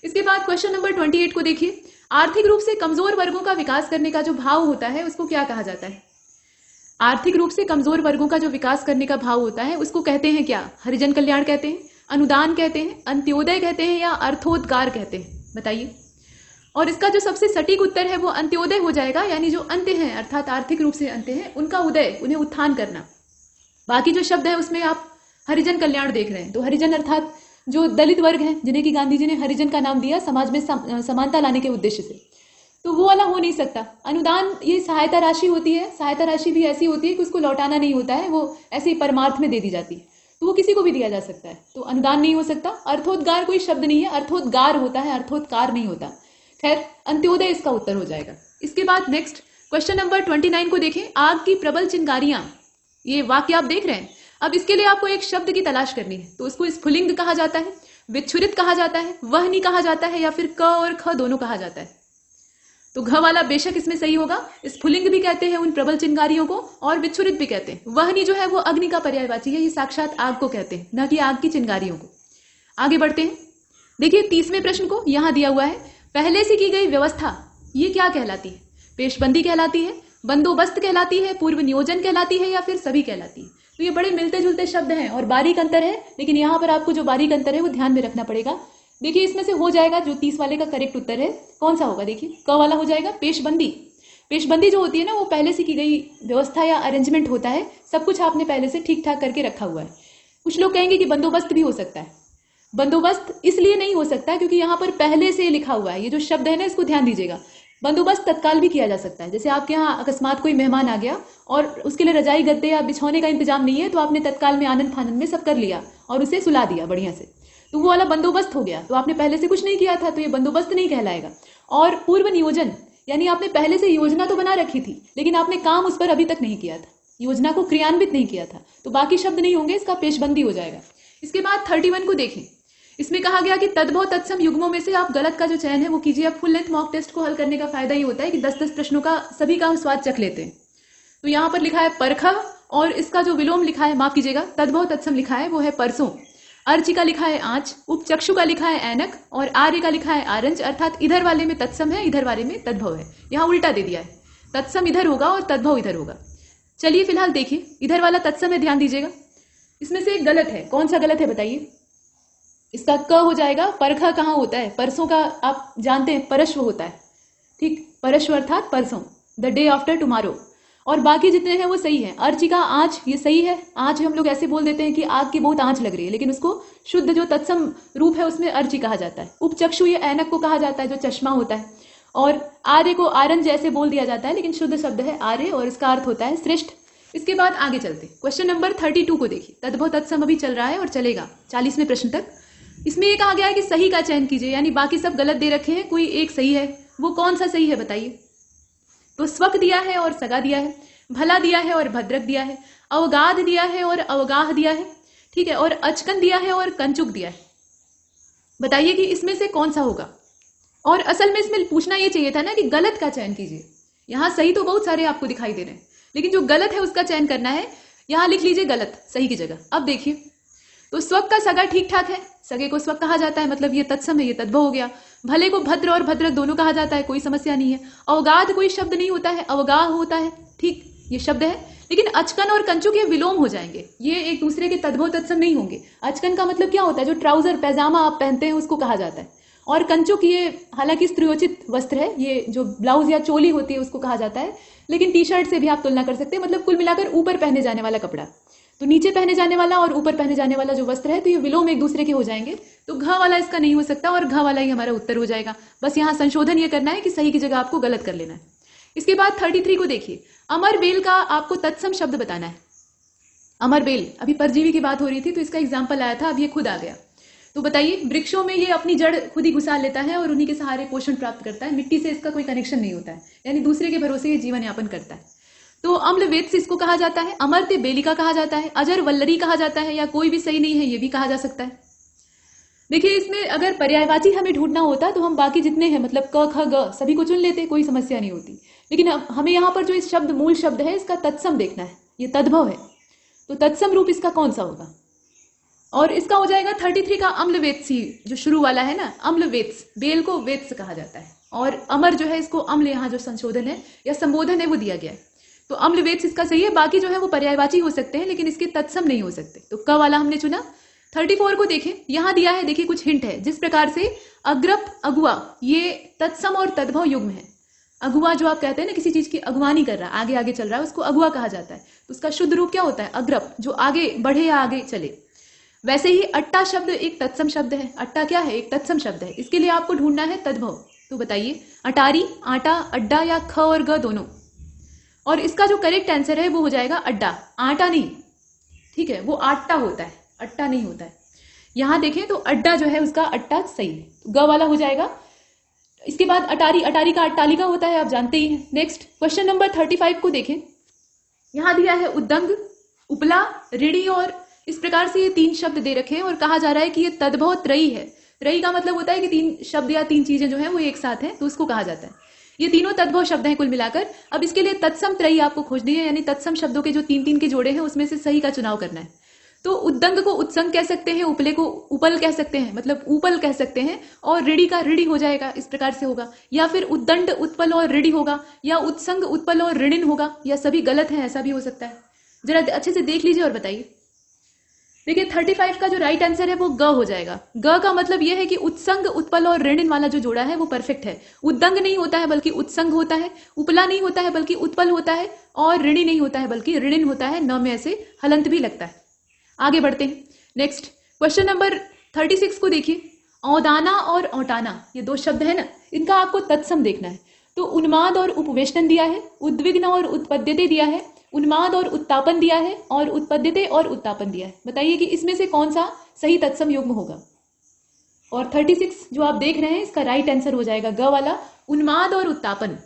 इसके बाद क्वेश्चन नंबर 28 को देखिए। आर्थिक रूप से कमजोर वर्गों का विकास करने का जो भाव होता है उसको क्या कहा जाता है? आर्थिक रूप से कमजोर वर्गों का जो विकास करने का भाव होता है उसको कहते हैं क्या? हरिजन कल्याण कहते हैं, अनुदान कहते हैं, अंत्योदय कहते हैं, या अर्थोद्गार कहते हैं? बताइए। और इसका जो सबसे सटीक उत्तर है वो अंत्योदय हो जाएगा, यानी जो अंत्य हैं अर्थात आर्थिक रूप से अंत्य हैं उनका उदय, उन्हें उत्थान करना। बाकी जो शब्द है उसमें आप हरिजन कल्याण देख रहे हैं, तो हरिजन अर्थात जो दलित वर्ग हैं जिन्हें कि गांधी जी ने हरिजन का नाम दिया समाज में समानता लाने के उद्देश्य से, तो वो वाला हो नहीं सकता। अनुदान ये सहायता राशि होती है, सहायता राशि भी ऐसी होती है कि उसको लौटाना नहीं होता है, वो ऐसे ही परमार्थ में दे दी जाती है, तो वो किसी को भी दिया जा सकता है, तो अनुदान नहीं हो सकता। अर्थोद्गार कोई शब्द नहीं है, अर्थोद्गार होता है, अर्थोत्कार नहीं होता। खैर अंत्योदय इसका उत्तर हो जाएगा। इसके बाद नेक्स्ट क्वेश्चन नंबर 29 को देखें। आग की प्रबल चिंगारियां, ये वाक्य आप देख रहे हैं। अब इसके लिए आपको एक शब्द की तलाश करनी है, तो उसको स्फुलिंग कहा जाता है, विच्छुरित कहा जाता है, वहनी कहा जाता है, या फिर क और ख दोनों कहा जाता है। तो घ वाला बेशक इसमें सही होगा। स्फुलिंग भी कहते हैं उन प्रबल चिंगारियों को, और विच्छुरित भी कहते हैं। वहनी जो है वो अग्नि का पर्यायवाची है, ये साक्षात आग को कहते हैं, न कि आग की चिंगारियों को। आगे बढ़ते हैं। देखिए 30वें प्रश्न को यहां दिया हुआ है, पहले से की गई व्यवस्था ये क्या कहलाती है? पेशबंदी कहलाती है, बंदोबस्त कहलाती है, पूर्व नियोजन कहलाती है, या फिर सभी कहलाती है? तो ये बड़े मिलते जुलते शब्द हैं और बारीक अंतर है, लेकिन यहाँ पर आपको जो बारीक अंतर है वो ध्यान में रखना पड़ेगा। देखिए इसमें से हो जाएगा जो 30 वाले का करेक्ट उत्तर है, कौन सा होगा? देखिए क वाला हो जाएगा, पेशबंदी। पेशबंदी जो होती है ना वो पहले से की गई व्यवस्था या अरेंजमेंट होता है, सब कुछ आपने पहले से ठीक ठाक करके रखा हुआ है। कुछ लोग कहेंगे कि बंदोबस्त भी हो सकता है। बंदोबस्त इसलिए नहीं हो सकता क्योंकि यहाँ पर पहले से लिखा हुआ है, ये जो शब्द है ना इसको ध्यान दीजिएगा। बंदोबस्त तत्काल भी किया जा सकता है, जैसे आपके यहाँ अकस्मात कोई मेहमान आ गया और उसके लिए रजाई गद्दे या बिछौने का इंतजाम नहीं है, तो आपने तत्काल में आनंद फानंद में सब कर लिया और उसे सुला दिया बढ़िया से, तो वो वाला बंदोबस्त हो गया। तो आपने पहले से कुछ नहीं किया था, तो ये बंदोबस्त नहीं कहलाएगा। और पूर्व नियोजन, यानी आपने पहले से योजना तो बना रखी थी लेकिन आपने काम उस पर अभी तक नहीं किया था, योजना को क्रियान्वित नहीं किया था, तो बाकी शब्द नहीं होंगे, इसका पेशबंदी हो जाएगा। इसके बाद 31 को देखें। इसमें कहा गया कि तद्भव तत्सम युग्मों में से आप गलत का जो चयन है वो कीजिए। अब फुल लेंथ मॉक टेस्ट को हल करने का फायदा ये होता है कि 10-10 प्रश्नों का सभी का हम स्वाद चख लेते हैं। तो यहाँ पर लिखा है परखा, और इसका जो विलोम लिखा है, माफ कीजिएगा, तद्भव तत्सम लिखा है वो है परसों। अर्च का लिखा है आंच, उपचक्षु का लिखा है ऐनक, और आर्य का लिखा है आरंज, अर्थात इधर वाले में तत्सम है, इधर वाले में तद्भव है। यहाँ उल्टा दे दिया है, तत्सम इधर होगा और तद्भव इधर होगा। चलिए फिलहाल देखिए, इधर वाला तत्सम है, ध्यान दीजिएगा। इसमें से एक गलत है, कौन सा गलत है बताइए? इसका क हो जाएगा। परखा कहाँ होता है? परसों का आप जानते हैं परश्व होता है, ठीक, परश्व अर्थात परसों, द डे आफ्टर टुमारो। और बाकी जितने हैं वो सही है। अर्ची का आंच, ये सही है। आंच हम लोग ऐसे बोल देते हैं कि आग की बहुत आंच लग रही है, लेकिन उसको शुद्ध जो तत्सम रूप है उसमें अर्ची कहा जाता है। उपचक्षु ये ऐनक को कहा जाता है जो चश्मा होता है, और आर्य को आरंज जैसे बोल दिया जाता है, लेकिन शुद्ध शब्द है आर्य और इसका अर्थ होता है श्रेष्ठ। इसके बाद आगे चलते, क्वेश्चन नंबर 32 को देखिए। तद्भव तत्सम अभी चल रहा है और चलेगा 40वें प्रश्न तक। इसमें ये कहा गया है कि सही का चयन कीजिए, यानी बाकी सब गलत दे रखे हैं, कोई एक सही है। वो कौन सा सही है बताइए? तो स्वक दिया है और सगा दिया है, भला दिया है और भद्रक दिया है, अवगाध दिया है और अवगाह दिया है, ठीक है, और अचकन दिया है और कंचुक दिया है। बताइए कि इसमें से कौन सा होगा? और असल में इसमें पूछना ये चाहिए था ना कि गलत का चयन कीजिए। यहाँ सही तो बहुत सारे आपको दिखाई दे रहे हैं, लेकिन जो गलत है उसका चयन करना है। यहाँ लिख लीजिए गलत सही की जगह। अब देखिए, तो स्वक का सगा ठीक ठाक है, सगे को स्वक कहा जाता है, मतलब ये तत्सम है, ये तद्भव हो गया। भले को भद्र और भद्रक दोनों कहा जाता है, कोई समस्या नहीं है। अवगाध कोई शब्द नहीं होता है, अवगाह होता है, ठीक, ये शब्द है। लेकिन अचकन और कंचुक ये विलोम हो जाएंगे, ये एक दूसरे के तद्भव तत्सम नहीं होंगे। अचकन का मतलब क्या होता है? जो ट्राउजर पैजामा आप पहनते हैं उसको कहा जाता है, और कंचुक ये हालांकि स्त्रियोचित वस्त्र है, ये जो ब्लाउज या चोली होती है उसको कहा जाता है, लेकिन टी शर्ट से भी आप तुलना कर सकते हैं। मतलब कुल मिलाकर ऊपर पहने जाने वाला कपड़ा। तो नीचे पहने जाने वाला और ऊपर पहने जाने वाला जो वस्त्र है, तो ये विलोम एक दूसरे के हो जाएंगे। तो घ वाला इसका नहीं हो सकता और घ वाला ही हमारा उत्तर हो जाएगा। बस यहाँ संशोधन ये करना है कि सही की जगह आपको गलत कर लेना है। इसके बाद 33 को देखिए, अमर बेल का आपको तत्सम शब्द बताना है। अमर बेल, अभी परजीवी की बात हो रही थी तो इसका एग्जाम्पल आया था, अब ये खुद आ गया। तो बताइए, वृक्षों में ये अपनी जड़ खुद ही घुसा लेता है और उन्हीं के सहारे पोषण प्राप्त करता है। मिट्टी से इसका कोई कनेक्शन नहीं होता है, यानी दूसरे के भरोसे ये जीवन यापन करता है। तो अम्ल वेत्स इसको कहा जाता है, अमर्त्य बेलिका कहा जाता है, अजर वल्लरी कहा जाता है, या कोई भी सही नहीं है ये भी कहा जा सकता है। देखिए, इसमें अगर पर्यायवाची हमें ढूंढना होता तो हम बाकी जितने हैं मतलब क ख ग सभी को चुन लेते, कोई समस्या नहीं होती। लेकिन अब हमें यहाँ पर जो इस शब्द मूल शब्द है इसका तत्सम देखना है, ये तद्भव है। तो तत्सम रूप इसका कौन सा होगा? और इसका हो जाएगा 33 का अम्लवेत्सी, जो शुरू वाला है ना, अम्लवेत्स। बेल को वेत्स कहा जाता है और अमर जो है इसको अम्ल, यहाँ जो संशोधन है या संबोधन है वो दिया गया है। तो अम्लवेत्स इसका सही है, बाकी जो है वो पर्यायवाची हो सकते हैं लेकिन इसके तत्सम नहीं हो सकते। तो क वाला हमने चुना। 34 को देखें, यहाँ दिया है, देखिए कुछ हिंट है। जिस प्रकार से अग्रप अगुआ ये तत्सम और तद्भव युग्म है। अगुआ जो आप कहते हैं ना, किसी चीज की अगवानी कर रहा है, आगे आगे चल रहा है, उसको अगुआ कहा जाता है। तो उसका शुद्ध रूप क्या होता है? अग्रप, जो आगे बढ़े या आगे चले। वैसे ही अट्टा शब्द एक तत्सम शब्द है। अट्टा क्या है? एक तत्सम शब्द है। इसके लिए आपको ढूंढना है तद्भव। तो बताइए, अटारी, आटा, अड्डा या ख और ग दोनों? और इसका जो करेक्ट आंसर है वो हो जाएगा अड्डा, आटा नहीं। ठीक है, वो आटा होता है, अट्टा नहीं होता है। यहां देखें तो अड्डा जो है उसका अट्टा सही है, तो ग वाला हो जाएगा। इसके बाद अटारी, अटारी का अट्टालिका होता है, आप जानते ही हैं। नेक्स्ट क्वेश्चन नंबर 35 को देखें, यहां दिया है उद्दंग, उपला, ऋणी, और इस प्रकार से ये 3 शब्द दे रखे हैं और कहा जा रहा है कि ये तद्भव त्रयी है। त्रयी का मतलब होता है कि 3 शब्द या 3 चीजें जो है वो एक साथ हैं, तो उसको कहा जाता है। ये तीनों तद्भव शब्द हैं कुल मिलाकर। अब इसके लिए तत्सम त्रयी आपको खोजनी है, यानी तत्सम शब्दों के जो 3-3 के जोड़े हैं उसमें से सही का चुनाव करना है। तो उद्दंग को उत्संग कह सकते हैं, उपले को उपल कह सकते हैं, मतलब ऊपल कह सकते हैं, और ऋणी का ऋणी हो जाएगा, इस प्रकार से होगा। या फिर उद्दंड उत्पल और ऋणी होगा, या उत्संग उत्पल और ऋणिन होगा, या सभी गलत है, ऐसा भी हो सकता है। जरा अच्छे से देख लीजिए और बताइए। देखिए 35 का जो राइट आंसर है वो ग हो जाएगा। ग का मतलब यह है कि उत्संग उत्पल और ऋणिन वाला जो जोड़ा है वो परफेक्ट है। उद्दंग नहीं होता है बल्कि उत्संग होता है, उपला नहीं होता है बल्कि उत्पल होता है, और ऋणी नहीं होता है बल्कि ऋणिन होता है। न में ऐसे हलंत भी लगता है। आगे बढ़ते हैं। नेक्स्ट क्वेश्चन नंबर 36 को देखिए, औदाना और औटाना ये 2 शब्द है ना, इनका आपको तत्सम देखना है। तो उन्माद और उपवेशनन दिया है, उद्विग्न और उत्पद्यते दिया है, उन्माद और उत्तापन दिया है, और उत्पद्यते और उत्तापन दिया है। बताइए कि इसमें से कौन सा सही तत्सम युग्म होगा। और 36 जो आप देख रहे हैं इसका राइट आंसर हो जाएगा ग वाला, उन्माद और उत्तापन।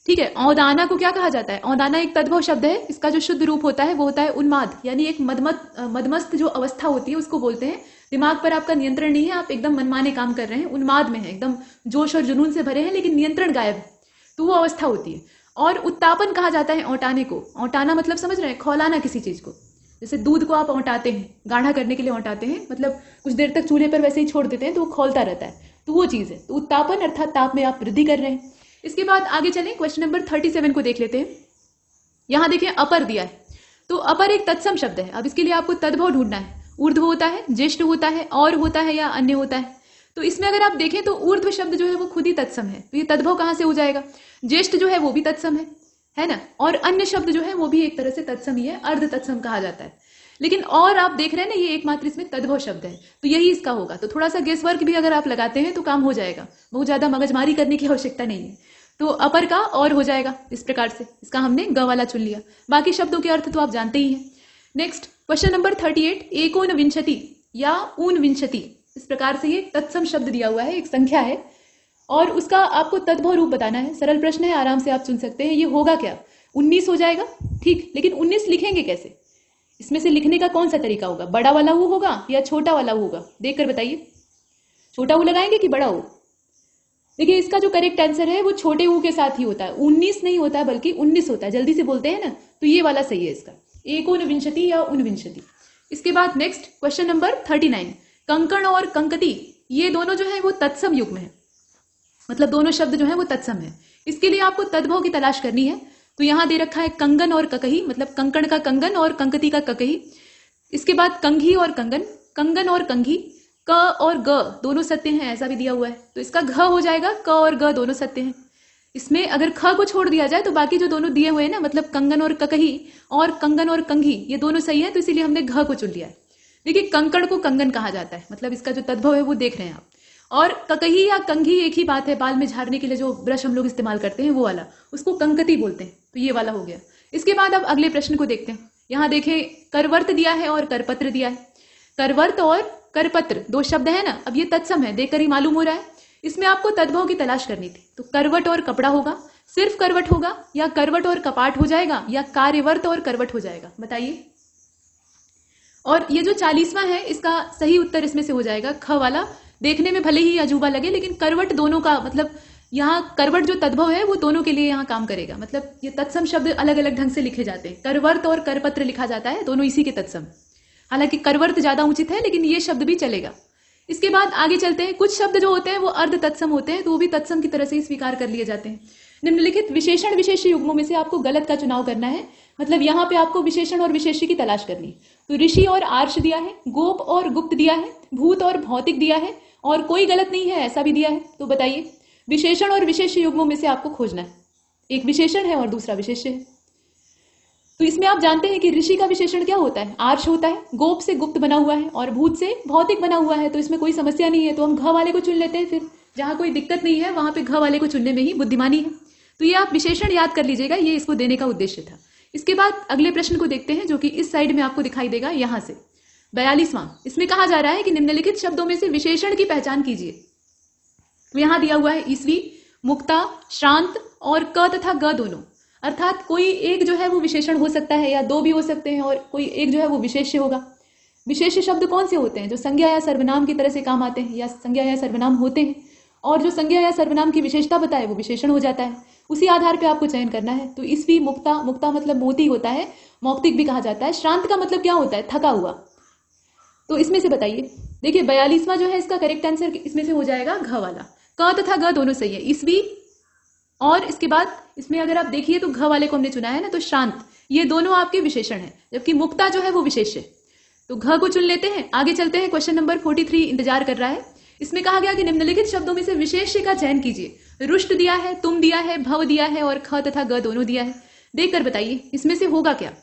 ठीक है, औदाना को क्या कहा जाता है? औदाना एक तद्भव शब्द है, इसका जो शुद्ध रूप होता है वो होता है उन्माद, यानी एक मदमस्त जो अवस्था होती है उसको बोलते हैं। दिमाग पर आपका नियंत्रण नहीं है, आप एकदम मनमाने काम कर रहे हैं, उन्माद में है, एकदम जोश और जुनून से भरे हैं लेकिन नियंत्रण गायब है, तो वो अवस्था होती है। और उत्तापन कहा जाता है औटाने को। औटाना मतलब समझ रहे हैं, खौलाना किसी चीज को। जैसे दूध को आप औटाते हैं, गाढ़ा करने के लिए औटाते हैं, मतलब कुछ देर तक चूल्हे पर वैसे ही छोड़ देते हैं तो वो खौलता रहता है, तो वो चीज है। तो उत्तापन अर्थात ताप में आप वृद्धि कर रहे हैं। इसके बाद आगे चलें, क्वेश्चन नंबर 37 को देख लेते हैं। यहां देखिए अपर दिया है, तो अपर एक तत्सम शब्द है। अब इसके लिए आपको तद्भव ढूंढना है। ऊर्ध्व होता है, ज्येष्ठ होता है, और होता है, या अन्य होता है। तो इसमें अगर आप देखें तो ऊर्ध्व शब्द जो है वो खुद ही तत्सम है, तो ये तद्भव कहां से हो जाएगा? ज्येष्ठ जो है वो भी तत्सम है ना, और अन्य शब्द जो है वो भी एक तरह से तत्सम ही है, अर्ध तत्सम कहा जाता है। लेकिन और आप देख रहे हैं ना, ये एकमात्र इसमें तद्भव शब्द है, तो यही इसका होगा। तो थोड़ा सा गेस वर्क भी अगर आप लगाते हैं तो काम हो जाएगा, बहुत ज्यादा मगजमारी करने की आवश्यकता नहीं है। तो अपर का और हो जाएगा इस प्रकार से, इसका हमने ग वाला चुन लिया। बाकी शब्दों के अर्थ तो आप जानते ही हैं। नेक्स्ट क्वेश्चन नंबर 38, एकोनविंशति या ऊनविंशति, इस प्रकार से ये तत्सम शब्द दिया हुआ है, एक संख्या है और उसका आपको तद्भव रूप बताना है। सरल प्रश्न है, आराम से आप चुन सकते हैं। ये होगा क्या? 19 हो जाएगा, ठीक, लेकिन 19 लिखेंगे कैसे? इसमें से लिखने का कौन सा तरीका होगा? बड़ा वाला वो होगा या छोटा वाला वो होगा? देखकर बताइए, छोटा वो लगाएंगे कि बड़ा वो? देखिए इसका जो करेक्ट आंसर है वो छोटे ऊ के साथ ही होता है, 19 नहीं होता है बल्कि 19 होता है। जल्दी से बोलते हैं ना, तो ये वाला सही है इसका, एकोनविंशति या ऊनविंशति। इसके बाद नेक्स्ट क्वेश्चन नंबर 39, कंकण और कंकति ये दोनों जो है वो तत्सम युग्म है, मतलब दोनों शब्द जो है वो तत्सम है। इसके लिए आपको तद्भव की तलाश करनी है। तो यहां दे रखा है कंगन और ककही, मतलब कंकण का कंगन और कंकति का ककही। इसके बाद कंघी और कंगन, कंगन और कंघी, क और ग दोनों सत्य हैं, ऐसा भी दिया हुआ है, तो इसका घ हो जाएगा, क और ग दोनों सत्य हैं। इसमें अगर ख को छोड़ दिया जाए तो बाकी जो दोनों दिए हुए हैं ना, मतलब कंगन और ककही और कंगन और कंघी, ये दोनों सही है, तो इसीलिए हमने घ को चुन लिया है। देखिए कंकड़ को कंगन कहा जाता है, मतलब इसका जो तद्भव है वो देख रहे हैं आप। और ककही या कंघी एक ही बात है, बाल में झाड़ने के लिए जो ब्रश हम लोग इस्तेमाल करते हैं वो वाला, उसको कंकती बोलते हैं, तो ये वाला हो गया। इसके बाद अब अगले प्रश्न को देखते हैं। यहाँ देखें करवर्त दिया है और करपत्र दिया है। करवर्त और करपत्र दो शब्द है ना, अब ये तत्सम है, देखकर ही मालूम हो रहा है। इसमें आपको तद्भव की तलाश करनी थी, तो करवट और कपड़ा होगा, सिर्फ करवट होगा, या करवट और कपाट हो जाएगा, या कार्यवर्त और करवट हो जाएगा, बताइए। और ये जो 40वां है इसका सही उत्तर इसमें से हो जाएगा ख वाला। देखने में भले ही अजूबा लगे, लेकिन करवट दोनों का मतलब यहाँ करवट जो तद्भव है वो दोनों के लिए यहाँ काम करेगा। मतलब ये तत्सम शब्द अलग अलग ढंग से लिखे जाते हैं, करवर्त और करपत्र लिखा जाता है, दोनों इसी के तत्सम। हालांकि करवर्त ज्यादा उचित है, लेकिन ये शब्द भी चलेगा। इसके बाद आगे चलते हैं। कुछ शब्द जो होते हैं वो अर्ध तत्सम होते हैं, तो वो भी तत्सम की तरह से ही स्वीकार कर लिए जाते हैं। निम्नलिखित विशेषण विशेष्य युग्मों में से आपको गलत का चुनाव करना है, मतलब यहाँ पे आपको विशेषण और विशेष्य की तलाश करनी। तो ऋषि और आर्ष दिया है, गोप और गुप्त दिया है, भूत और भौतिक दिया है, और कोई गलत नहीं है ऐसा भी दिया है। तो बताइए विशेषण और विशेष्य युग्मों में से आपको खोजना है। एक विशेषण है और दूसरा विशेष्य है। तो इसमें आप जानते हैं कि ऋषि का विशेषण क्या होता है, आर्ष होता है, गोप से गुप्त बना हुआ है और भूत से भौतिक बना हुआ है, तो इसमें कोई समस्या नहीं है, तो हम घ वाले को चुन लेते हैं। फिर जहां कोई दिक्कत नहीं है वहां पे घ वाले को चुनने में ही बुद्धिमानी है। तो ये आप विशेषण याद कर लीजिएगा, ये इसको देने का उद्देश्य था। इसके बाद अगले प्रश्न को देखते हैं, जो कि इस साइड में आपको दिखाई देगा, यहां से 42वां। इसमें कहा जा रहा है कि निम्नलिखित शब्दों में से विशेषण की पहचान कीजिए। तो यहां दिया हुआ है ईसवी, मुक्ता, श्रांत और क तथा ग दोनों, अर्थात कोई एक जो है वो विशेषण हो सकता है, या दो भी हो सकते हैं, और कोई एक जो है वो विशेष्य होगा। विशेष्य शब्द कौन से होते हैं, जो संज्ञा या सर्वनाम की तरह से काम आते हैं, या संज्ञा या सर्वनाम होते हैं, और जो संज्ञा या सर्वनाम की विशेषता बताए वो विशेषण हो जाता है। उसी आधार पर आपको चयन करना है। तो ईसवी, मुक्ता, मुक्ता मतलब मोती होता है, मौक्तिक भी कहा जाता है। श्रांत का मतलब क्या होता है, थका हुआ। तो इसमें से बताइए। देखिए 42वां जो है इसका करेक्ट आंसर इसमें से हो जाएगा घ वाला। क तथा ग दोनों सही है, ईसवी, और इसके बाद इसमें अगर आप देखिए तो घ वाले को हमने चुना है ना, तो शांत, ये दोनों आपके विशेषण हैं, जबकि मुक्ता जो है वो विशेष्य। तो घ को चुन लेते हैं। आगे चलते हैं, क्वेश्चन नंबर 43 इंतजार कर रहा है। इसमें कहा गया कि निम्नलिखित शब्दों में से विशेष्य का चयन कीजिए। रुष्ट दिया है, तुम दिया है, भव दिया है, और ख तथा ग दोनों दिया है। देखकर बताइए इसमें से होगा क्या।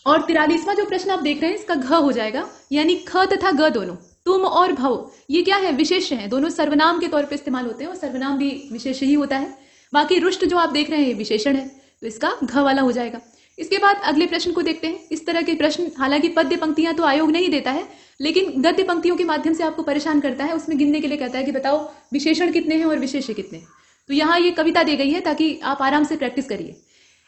और 43वां जो प्रश्न आप देख रहे हैं इसका घ हो जाएगा, यानी ख तथा ग दोनों, तुम और भव, ये क्या है, विशेष्य हैं, दोनों सर्वनाम के तौर पे इस्तेमाल होते हैं, और सर्वनाम भी विशेष्य ही होता है। बाकी रुष्ट जो आप देख रहे हैं ये विशेषण है, तो इसका घ वाला हो जाएगा। इसके बाद अगले प्रश्न को देखते हैं। इस तरह के प्रश्न हालांकि पद्य पंक्तियां तो आयोग नहीं देता है, लेकिन गद्य पंक्तियों के माध्यम से आपको परेशान करता है। उसमें गिनने के लिए कहता है कि बताओ विशेषण कितने हैं और विशेष्य कितने हैं। तो यहाँ ये कविता दी गई है ताकि आप आराम से प्रैक्टिस करिए।